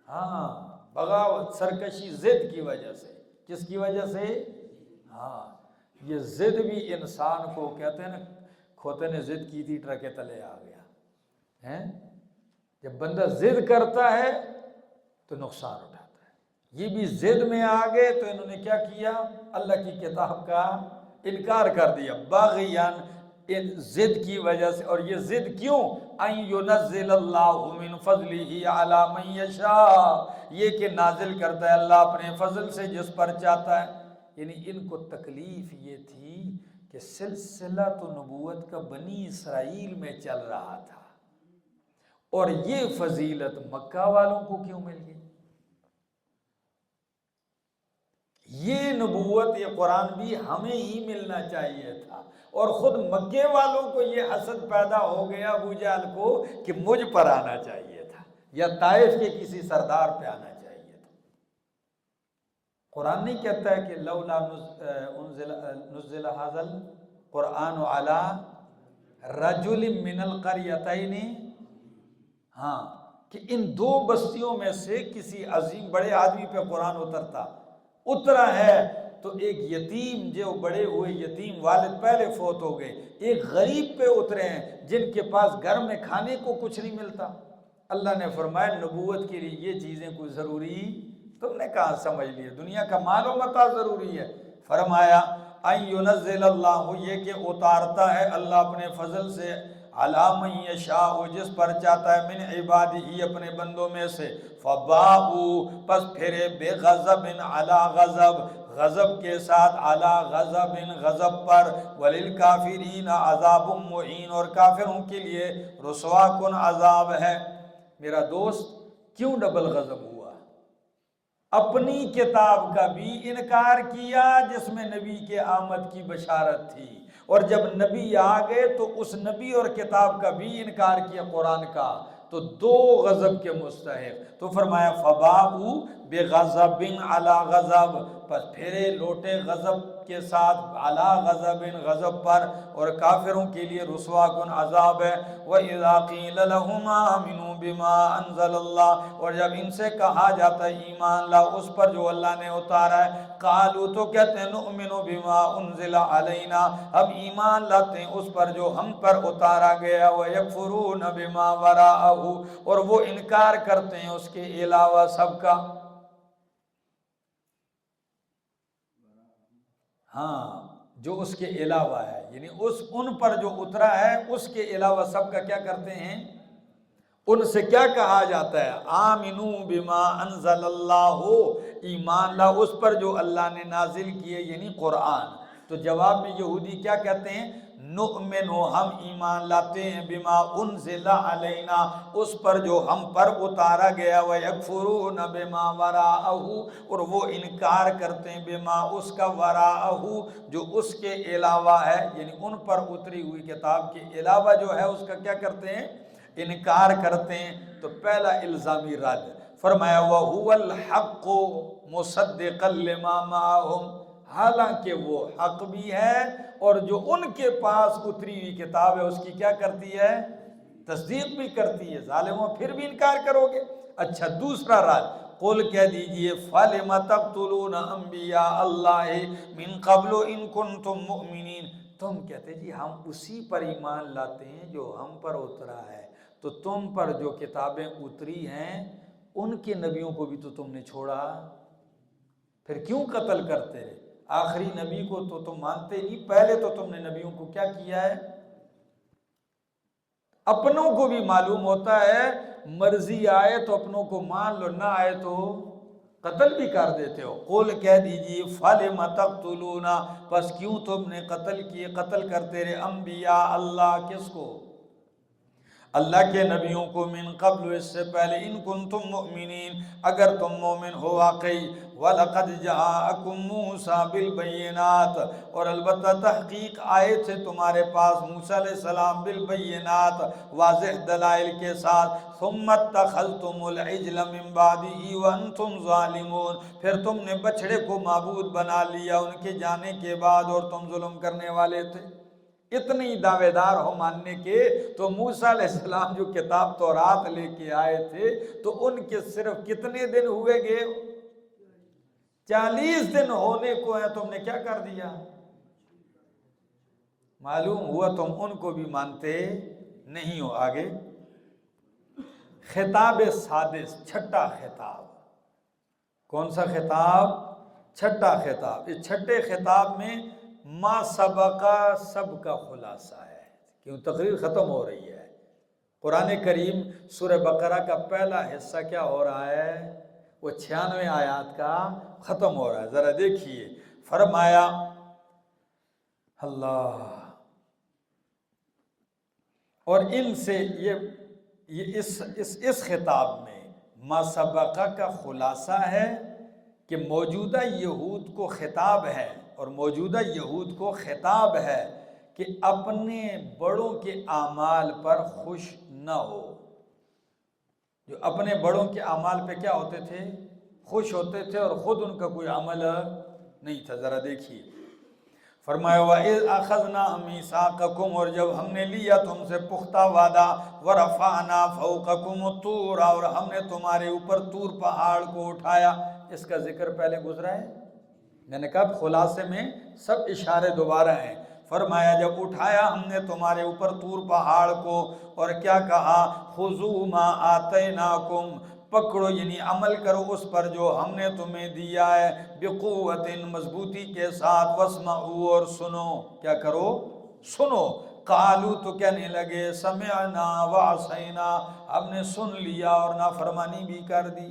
ہاں بغاوت، سرکشی، ضد کی وجہ سے۔ کس کی وجہ سے؟ ہاں یہ ضد بھی انسان کو کہتے ہیں نا، کھوتے نے ضد کی تھی ٹرک کے تلے آ گیا ہے۔ جب بندہ ضد کرتا ہے تو نقصان اٹھاتا ہے۔ یہ بھی ضد میں آ گئے تو انہوں نے کیا کیا؟ اللہ کی کتاب کا انکار کر دیا، باغیان، ضد کی وجہ سے۔ اور یہ ضد کیوں؟ ان ینزل اللہ من فضلہ علی من یشاء، یہ کہ نازل کرتا ہے اللہ اپنے فضل سے جس پر چاہتا ہے۔ یعنی ان کو تکلیف یہ تھی کہ سلسلہ تو نبوت کا بنی اسرائیل میں چل رہا تھا، اور یہ فضیلت مکہ والوں کو کیوں مل گئی؟ یہ نبوت، یہ قرآن بھی ہمیں ہی ملنا چاہیے تھا، اور خود مکے والوں کو یہ حسد پیدا ہو گیا ابو جہل کو کہ مجھ پر آنا چاہیے تھا، یا طائف کے کسی سردار پہ آنا چاہیے تھا۔ قرآن نہیں کہتا ہے کہ لولا نزل ھذا القرآن علی رجل من القریتین، ہاں، کہ ان دو بستیوں میں سے کسی عظیم بڑے آدمی پہ قرآن اترا ہے، تو ایک یتیم، جو بڑے ہوئے یتیم، والد پہلے فوت ہو گئے، ایک غریب پہ اترے ہیں جن کے پاس گھر میں کھانے کو کچھ نہیں ملتا۔ اللہ نے فرمایا نبوت کے لیے یہ چیزیں کوئی ضروری تم نے کہاں سمجھ لی؟ دنیا کا مال و متاع ضروری ہے؟ فرمایا ان ینزل اللہ، یہ کہ اتارتا ہے اللہ اپنے فضل سے، علی من یشاء، جس پر چاہتا ہے، من عبادہ، اپنے بندوں میں سے، فباءوا، پس پھرے، بے غضب علی غضب، غضب کے ساتھ، علی غضب، غضب پر، وللکافرین عذاب مہین، اور کافروں کے لیے رسوا کن عذاب ہے۔ میرا دوست کیوں ڈبل غضب ہوا؟ اپنی کتاب کا بھی انکار کیا جس میں نبی کے آمد کی بشارت تھی، اور جب نبی آ گئے تو اس نبی اور کتاب کا بھی انکار کیا، قرآن کا، تو دو غضب کے مستحق۔ تو فرمایا فباءوا بغضب علی غضب، پس پھرے، لوٹے غضب کے ساتھ، علی غضب، غضب پر، اور کافروں کے لیے رسوا کن عذاب ہے۔ وَإِذَا قِيلَ لَهُمْ آمِنُوا بِمَا أَنزَلَ اللَّهُ، اور جب ان سے کہا جاتا ہے ایمان لا اس پر جو اللہ نے اتارا ہے، قالوا، تو کہتے ہیں، نؤمن بما انزل علینا، ہم ایمان لاتے ہیں اس پر جو ہم پر اتارا گیا، وَيَكْفُرُونَ بِمَا وَرَاءَهُ، اور وہ انکار کرتے ہیں اس کے علاوہ سب کا۔ ہاں، جو اس کے علاوہ ہے، یعنی ان پر جو اترا ہے اس کے علاوہ سب کا کیا کرتے ہیں؟ ان سے کیا کہا جاتا ہے؟ آمنو بما انزل اللہ، ایمان لا اس پر جو اللہ نے نازل کیے، یعنی قرآن۔ تو جواب میں یہودی کیا کہتے ہیں؟ نؤمنو، ہم ایمان لاتے ہیں، بما انزل علینا، اس پر جو ہم پر اتارا گیا، وَيَكْفُرُونَ بِمَا وَرَاءَهُ، اور وہ انکار کرتے ہیں، بما اس کا، وَرَاءَهُ جو اس کے علاوہ ہے، یعنی ان پر اتری ہوئی کتاب کے علاوہ جو ہے اس کا کیا کرتے ہیں؟ انکار کرتے ہیں۔ تو پہلا الزامی رد، فرمایا وَهُوَ الْحَقُّ مُصَدِّقًا لِمَا مَعَهُمْ، حالانکہ وہ حق بھی ہے، اور جو ان کے پاس اتری ہوئی کتاب ہے اس کی کیا کرتی ہے؟ تصدیق بھی کرتی ہے۔ ظالموں، پھر بھی انکار کرو گے؟ اچھا، دوسرا رد، قل کہہ دیجئے، فَلِمَ تَقْتُلُونَ أَنْبِيَاءَ اللَّهِ مِنْ قَبْلُ إِن كُنْتُمْ مُؤْمِنِينَ، تم کہتے جی ہم اسی پر ایمان لاتے ہیں جو ہم پر اترا ہے، تو تم پر جو کتابیں اتری ہیں ان کے نبیوں کو بھی تو تم نے چھوڑا، پھر کیوں قتل کرتے رہے؟ آخری نبی کو تو تم مانتے نہیں، پہلے تو تم نے نبیوں کو کیا کیا ہے؟ اپنوں کو بھی معلوم ہوتا ہے، مرضی آئے تو اپنوں کو مان لو، نہ آئے تو قتل بھی کر دیتے ہو۔ قول کہہ دیجئے، فَلِمَ تَقْتُلُونَ، پس کیوں تم نے قتل کیے، قتل کرتے رہے، انبیاء اللہ، کس کو؟ اللہ کے نبیوں کو، من قبل، اس سے پہلے، ان کنتم مؤمنین، اگر تم مومن ہو واقعی، وَلَقَدْ جَاءَكُم مُوسَىٰ بِالْبَيِّنَاتِ، اور البتہ تحقیق آئے تھے تمہارے پاس موسیٰ علیہ السلام، بالبینات، واضح دلائل کے ساتھ، ثُمَّ اتَّخَذْتُمُ الْعِجْلَ مِن بَعْدِهِ وَأَنْتُمْ ظَالِمُونَ، پھر تم نے بچڑے کو معبود بنا لیا ان کے جانے کے بعد، اور تم ظلم کرنے والے تھے۔ اتنی دعوے دار ہو ماننے کے، تو موسیٰ علیہ السلام جو کتاب تورات لے کے آئے تھے، تو ان کے صرف کتنے دن ہوئے گے؟ 40 دن ہونے کو ہیں، تم نے کیا کر دیا؟ معلوم ہوا تم ان کو بھی مانتے نہیں ہو۔ آگے خطاب سادس، چھٹا خطاب، کون سا خطاب؟ چھٹا خطاب۔ اس چھٹے خطاب میں ما سبقہ سب کا خلاصہ ہے، کیوں تقریر ختم ہو رہی ہے۔ قرآن کریم سورہ بقرہ کا پہلا حصہ کیا ہو رہا ہے؟ وہ 96 آیات کا ختم ہو رہا ہے۔ ذرا دیکھیے، فرمایا اللہ، اور ان سے یہ اس خطاب میں ما سبقہ کا خلاصہ ہے کہ موجودہ یہود کو خطاب ہے، اور موجودہ یہود کو خطاب ہے کہ اپنے بڑوں کے اعمال پر خوش نہ ہو. جو اپنے بڑوں کے اعمال پہ کیا ہوتے تھے؟ خوش ہوتے تھے، اور خود ان کا کوئی عمل نہیں تھا. ذرا دیکھیے، فرمایا وَإِذْ أَخَذْنَا مِيثَاقَكُمْ، اور جب ہم نے لیا تم سے پختہ وعدہ، وَرَفَعْنَا فَوْقَكُمُ الطُّورَ، اور ہم نے تمہارے اوپر طور پہاڑ کو اٹھایا. اس کا ذکر پہلے گزرا ہے، میں نے کہا خلاصے میں سب اشارے دوبارہ ہیں. فرمایا جب اٹھایا ہم نے تمہارے اوپر طور پہاڑ کو، اور کیا کہا؟ خُذُوا مَا آتَيْنَاكُمْ، پکڑو یعنی عمل کرو اس پر جو ہم نے تمہیں دیا ہے، بِقُوَّةٍ مضبوطی کے ساتھ، وَاسْمَعُوا اور سنو. کیا کرو؟ سنو. قالوا تو کہنے لگے سمعنا وعصینا، ہم نے سن لیا اور نافرمانی بھی کر دی.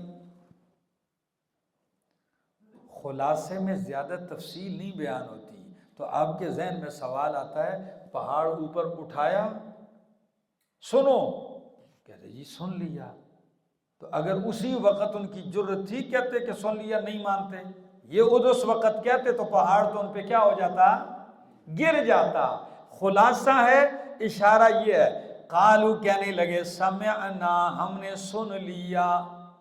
خلاصے میں زیادہ تفصیل نہیں بیان ہوتی، تو آپ کے ذہن میں سوال آتا ہے پہاڑ اوپر اٹھایا، سنو، کہتے جی سن لیا. تو اگر اسی وقت ان کی جرت تھی کہتے کہ سن لیا، نہیں مانتے، یہ اس وقت کہتے تو پہاڑ تو ان پہ کیا ہو جاتا؟ گر جاتا. خلاصہ ہے، اشارہ یہ ہے، قالو کہنے لگے سمعنا، ہم نے سن لیا،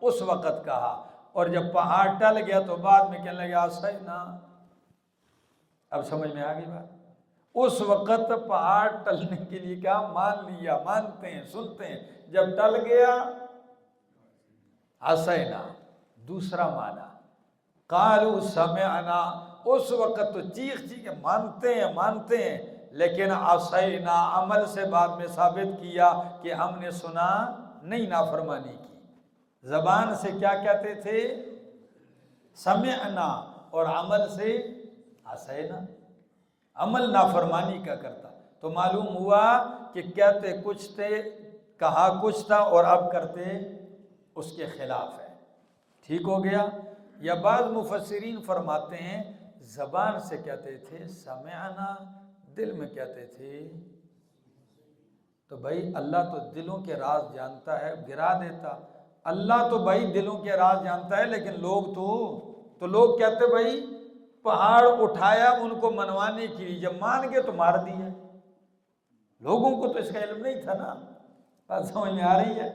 اس وقت کہا، اور جب پہاڑ ٹل گیا تو بعد میں کہنے لگے عصینا. اب سمجھ میں آ گئی بات؟ اس وقت پہاڑ ٹلنے کے لیے کیا مان لیا، مانتے ہیں، سنتے ہیں، جب ٹل گیا عصینا. دوسرا معنی قالوا سمعنا، اس وقت تو چیخ کے مانتے ہیں، لیکن عصینا عمل سے بعد میں ثابت کیا کہ ہم نے سنا نہیں، نافرمانی کی. زبان سے کیا کہتے تھے؟ سمعنا، اور عمل سے عصینا، عمل نافرمانی کا کرتا. تو معلوم ہوا کہ کہتے کچھ تھے، کہا کچھ تھا، اور اب کرتے اس کے خلاف ہے. ٹھیک ہو گیا؟ یا بعض مفسرین فرماتے ہیں زبان سے کہتے تھے سمعنا، دل میں کہتے تھے. تو بھائی اللہ تو دلوں کے راز جانتا ہے، گرا دیتا. اللہ تو بھائی دلوں کے راز جانتا ہے، لیکن لوگ تو لوگ کہتے بھائی پہاڑ اٹھایا ان کو منوانے کے لیے، جب مان گئے تو مار دیا. لوگوں کو تو اس کا علم نہیں تھا نا. بات سمجھ میں آ رہی ہے؟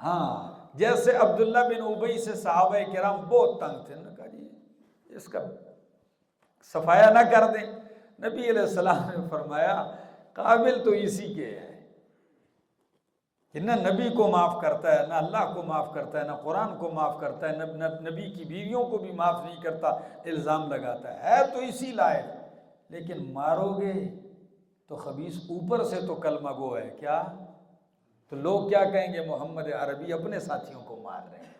ہاں، جیسے عبداللہ بن ابی سے صحابہ کرام بہت تنگ تھے، نے کہا جی اس کا صفایا نہ کر دیں. نبی علیہ السلام نے فرمایا قابل تو اسی کے ہے کہ نہ نبی کو معاف کرتا ہے، نہ اللہ کو معاف کرتا ہے، نہ قرآن کو معاف کرتا ہے، نہ نبی کی بیویوں کو بھی معاف نہیں کرتا، الزام لگاتا ہے تو اسی لائق. لیکن مارو گے تو خبیث اوپر سے تو کلمہ گو ہے کیا؟ تو لوگ کیا کہیں گے؟ محمد عربی اپنے ساتھیوں کو مار رہے ہیں.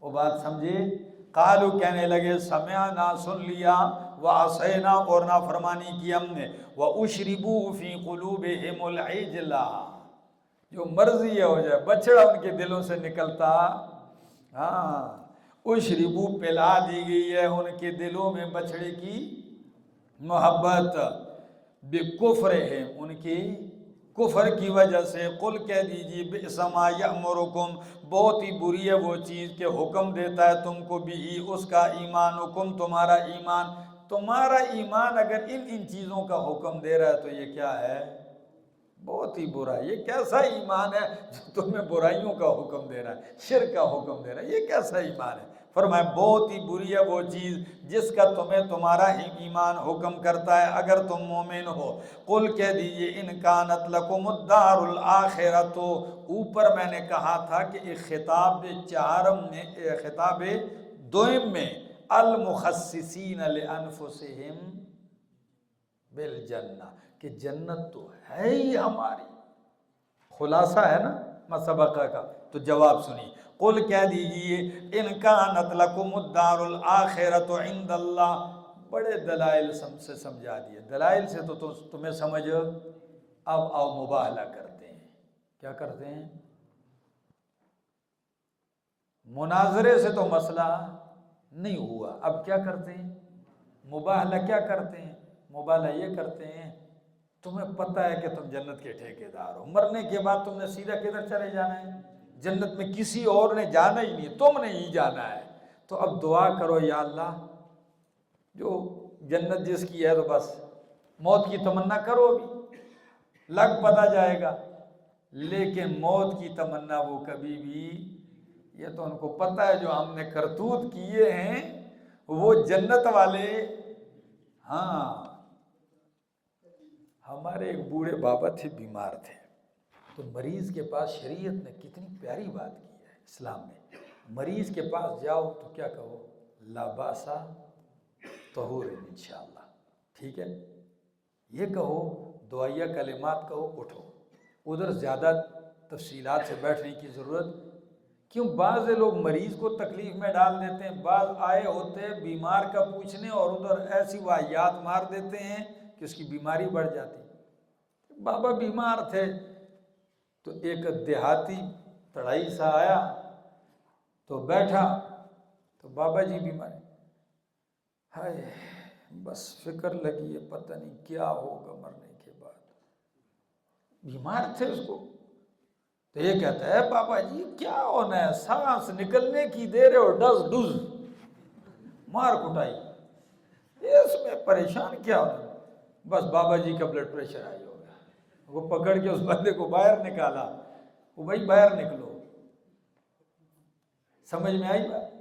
وہ بات سمجھے؟ قالو کہنے لگے سمعنا، سن لیا، وعصینا، اور نافرمانی کی ہم نے، واشربوا فی قلوبہم العجل، جو مرضی ہو جائے بچڑا ان کے دلوں سے نکلتا. ہاں، اشربوا پلا دی گئی ہے ان کے دلوں میں بچڑے کی محبت، بکفرہم، ان کی کفر کی وجہ سے. قل کہہ دیجیے بئس ما یأمرکم، بہت ہی بری ہے وہ چیز کہ حکم دیتا ہے تم کو بھی اس کا، ایمانکم، تمہارا ایمان. تمہارا ایمان اگر ان چیزوں کا حکم دے رہا ہے تو یہ کیا ہے؟ بہت ہی برا. یہ کیسا ایمان ہے جو تمہیں برائیوں کا حکم دے رہا ہے، شرک کا حکم دے رہا ہے؟ یہ کیسا ایمان ہے؟ فرمایا بہت ہی بری ہے وہ چیز جس کا تمہیں تمہارا ایمان حکم کرتا ہے اگر تم مومن ہو. قل کہہ دیجئے ان کانت لکم الدار الاخرۃ، اوپر میں نے کہا تھا کہ ایک خطاب چہارم میں، خطاب دوئم میں، المخصصین لانفسہم بالجنہ، کہ جنت تو ہے ہی ہماری. خلاصہ ہے نا مسبقہ کا. تو جواب سنی، قل کہہ دیجئے ان کانت لکم الدار الاخرۃ عند اللہ. بڑے دلائل سے سمجھا دیے. دلائل سے تو تمہیں سمجھ. اب آؤ مباہلہ کرتے ہیں. کیا کرتے ہیں؟ مناظرے سے تو مسئلہ نہیں ہوا، اب کیا کرتے ہیں؟ مباہلہ کیا کرتے ہیں؟ مباہلہ یہ کرتے ہیں تمہیں پتہ ہے کہ تم جنت کے ٹھیکیدار ہو، مرنے کے بعد تم نے سیدھا کدھر چلے جانا ہے؟ جنت میں کسی اور نے جانا ہی نہیں، تم نے ہی جانا ہے۔ تو اب دعا کرو یا اللہ جو جنت جس کی ہے تو بس موت کی تمنا کرو، ابھی لگ پتہ جائے گا، لیکن موت کی تمنا وہ کبھی بھی، یہ تو ان کو پتہ ہے جو ہم نے کرتوت کیے ہیں وہ جنت والے۔ ہاں ہمارے ایک بوڑھے بابا تھے، بیمار تھے، تو مریض کے پاس شریعت نے کتنی پیاری بات کی ہے اسلام میں، مریض کے پاس جاؤ تو کیا کہو؟ لا باسا طہور انشاءاللہ، ٹھیک ہے، یہ کہو، دعائیہ کلمات کہو، اٹھو۔ ادھر زیادہ تفصیلات سے بیٹھنے کی ضرورت کیوں؟ بعض لوگ مریض کو تکلیف میں ڈال دیتے ہیں، بعض آئے ہوتے بیمار کا پوچھنے اور ادھر ایسی واہیات مار دیتے ہیں کہ اس کی بیماری بڑھ جاتی۔ بابا بیمار تھے تو ایک دیہاتی تڑائی سا آیا تو بیٹھا، تو بابا جی بیمار، ہائے بس فکر لگی ہے پتہ نہیں کیا ہوگا مرنے کے بعد، بیمار تھے اس کو۔ تو یہ کہتا ہے بابا جی کیا ہونا ہے، سانس نکلنے کی دیر ہے اور ڈز ڈز مار کٹائی، اس میں پریشان کیا ہونا ہے؟ بس بابا جی کا بلڈ پریشر آئی ہو گیا، وہ پکڑ کے اس بندے کو باہر نکالا، وہ بھائی باہر نکلو، سمجھ میں آئی بات؟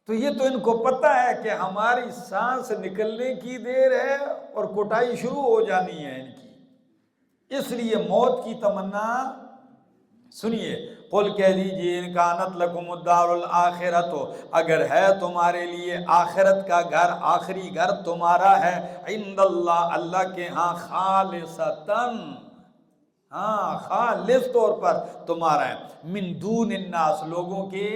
تو یہ تو ان کو پتہ ہے کہ ہماری سانس نکلنے کی دیر ہے اور کٹائی شروع ہو جانی ہے ان کی، اس لیے موت کی تمنا۔ سنیے، قل کہہ دیجئے ان کانت لکم الدار الآخرۃ، اگر ہے تمہارے لیے آخرت کا گھر، آخری گھر تمہارا ہے، عند اللہ، اللہ کے ہاں، خالصتاً، ہاں خالص طور پر تمہارا ہے، من دون الناس، لوگوں کے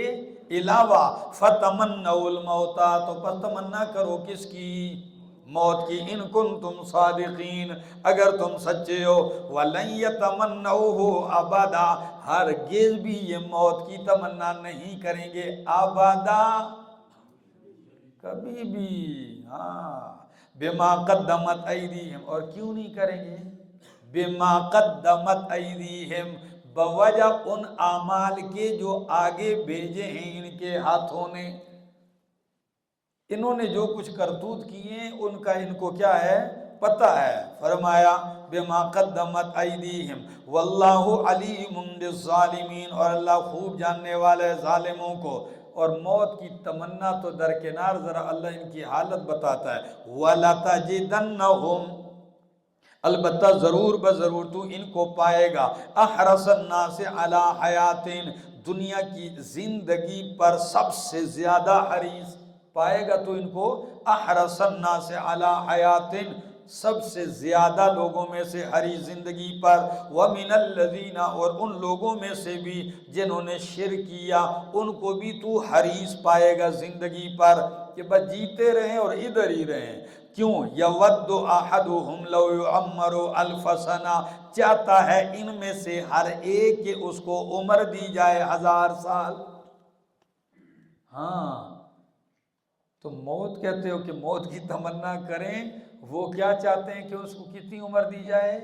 علاوہ، فتمنوا الموت، تو پس تمنا کرو کس کی؟ موت کی، ان کنتم صادقین، اگر تم سچے ہو، وَلَن يَتَمَنَّوْهُ أَبَدًا، ہرگز بھی یہ موت کی تمنا نہیں کریں گے، ابدا، کبھی بھی، ہاں، بما قدمت ایدیہم، اور کیوں نہیں کریں گے؟ بما قدمت ایدیہم، بوجہ ان اعمال کے جو آگے بھیجے ہیں ان کے ہاتھوں نے، انہوں نے جو کچھ کرتوت کیے ہیں ان کا ان کو کیا ہے؟ پتہ ہے۔ فرمایا بما قدمت ایدیہم واللہ علیم بالظالمین، اور اللہ خوب جاننے والا ہے ظالموں کو۔ اور موت کی تمنا تو درکنار، ذرا اللہ ان کی حالت بتاتا ہے، وَلَتَجِدَنَّهُمْ، البتہ ضرور بضرور تو ان کو پائے گا، احرص الناس علی حیات، دنیا کی زندگی پر سب سے زیادہ حریص پائے گا تو ان کو، احرص الناس علی حیات، سب سے زیادہ لوگوں میں سے حریص زندگی پر، وَمِنَ الَّذِينَ، اور ان لوگوں میں سے بھی جنہوں نے شرک کیا ان کو بھی تو حریص پائے گا زندگی پر، کہ بس جیتے رہیں اور ادھر ہی رہیں۔ کیوں؟ یود احدہم لو یعمر الف سنہ، چاہتا ہے ان میں سے ہر ایک کہ اس کو عمر دی جائے 1000 سال۔ ہاں تو موت کہتے ہو کہ موت کی تمنا کریں، وہ کیا چاہتے ہیں کہ اس کو کتنی عمر دی جائے؟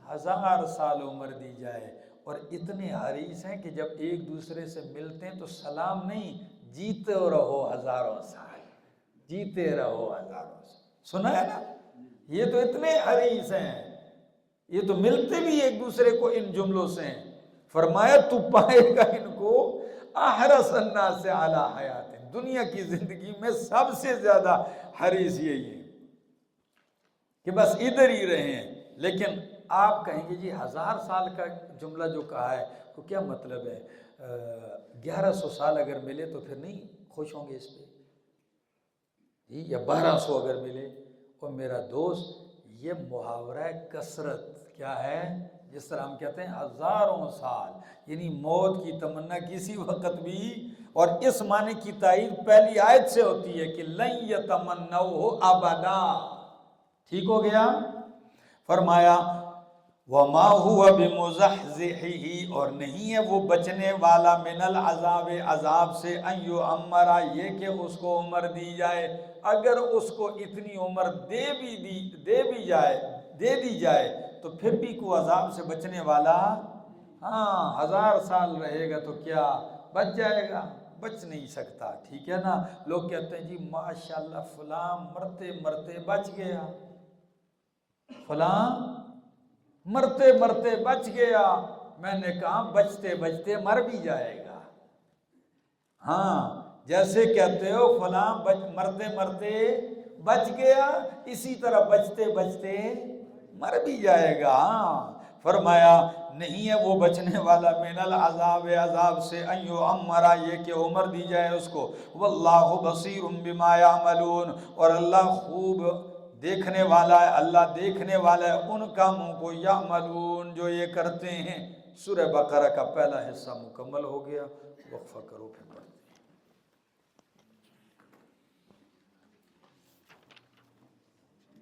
1000 سال عمر دی جائے، اور اتنے حریص ہیں کہ جب ایک دوسرے سے ملتے ہیں تو سلام نہیں، جیتے رہو 1000 سال، جیتے رہو 1000 سال، سنا ہے نا؟ یہ تو اتنے حریص ہیں، یہ تو ملتے بھی ایک دوسرے کو ان جملوں سے ہیں۔ فرمایا تو پائے گا ان کو احرص الناس علی حیات، دنیا کی زندگی میں سب سے زیادہ حریص یہی ہے کہ بس ادھر ہی رہیں۔ لیکن آپ کہیں گے جی 1000 سال کا جملہ جو کہا ہے وہ کیا مطلب ہے؟ 1100 سال اگر ملے تو پھر نہیں خوش ہوں گے اس پہ، یا 1200 اگر ملے؟ اور میرا دوست یہ محاورہ کثرت کیا ہے، جس طرح ہم کہتے ہیں 1000 سال، یعنی موت کی تمنا کسی وقت بھی، اور اس معنی کی تائید پہلی آیت سے ہوتی ہے کہ لن یتمنوہ ابدا، ٹھیک ہو گیا؟ فرمایا وما هو بمزحزحہ، اور نہیں ہے وہ بچنے والا من العذاب، عذاب سے، ان یعمر، یہ کہ اس کو عمر دی جائے، اگر اس کو اتنی عمر دے دی جائے تو پھر بھی کوئی عذاب سے بچنے والا، ہاں 1000 سال رہے گا تو کیا بچ جائے گا؟ بچ نہیں سکتا، ٹھیک ہے نا۔ لوگ کہتے ہیں جی ماشاءاللہ فلاں مرتے مرتے بچ گیا، فلاں مرتے مرتے بچ گیا، میں نے کہا بچتے بچتے مر بھی جائے گا۔ ہاں جیسے کہتے ہو فلاں مرتے مرتے بچ گیا، اسی طرح بچتے بچتے مر بھی جائے گا۔ ہاں فرمایا نہیں ہے وہ بچنے والا من العذاب، عذاب سے، ان یعمر، یہ کہ عمر دی جائے اس کو، واللہ بصیر بما یعملون، اور اللہ خوب دیکھنے والا ہے، اللہ دیکھنے والا ہے ان کاموں کو، یعملون جو یہ کرتے ہیں۔ سورہ بقرہ کا پہلا حصہ مکمل ہو گیا، وقفہ کرو پھر پڑھتے ہیں۔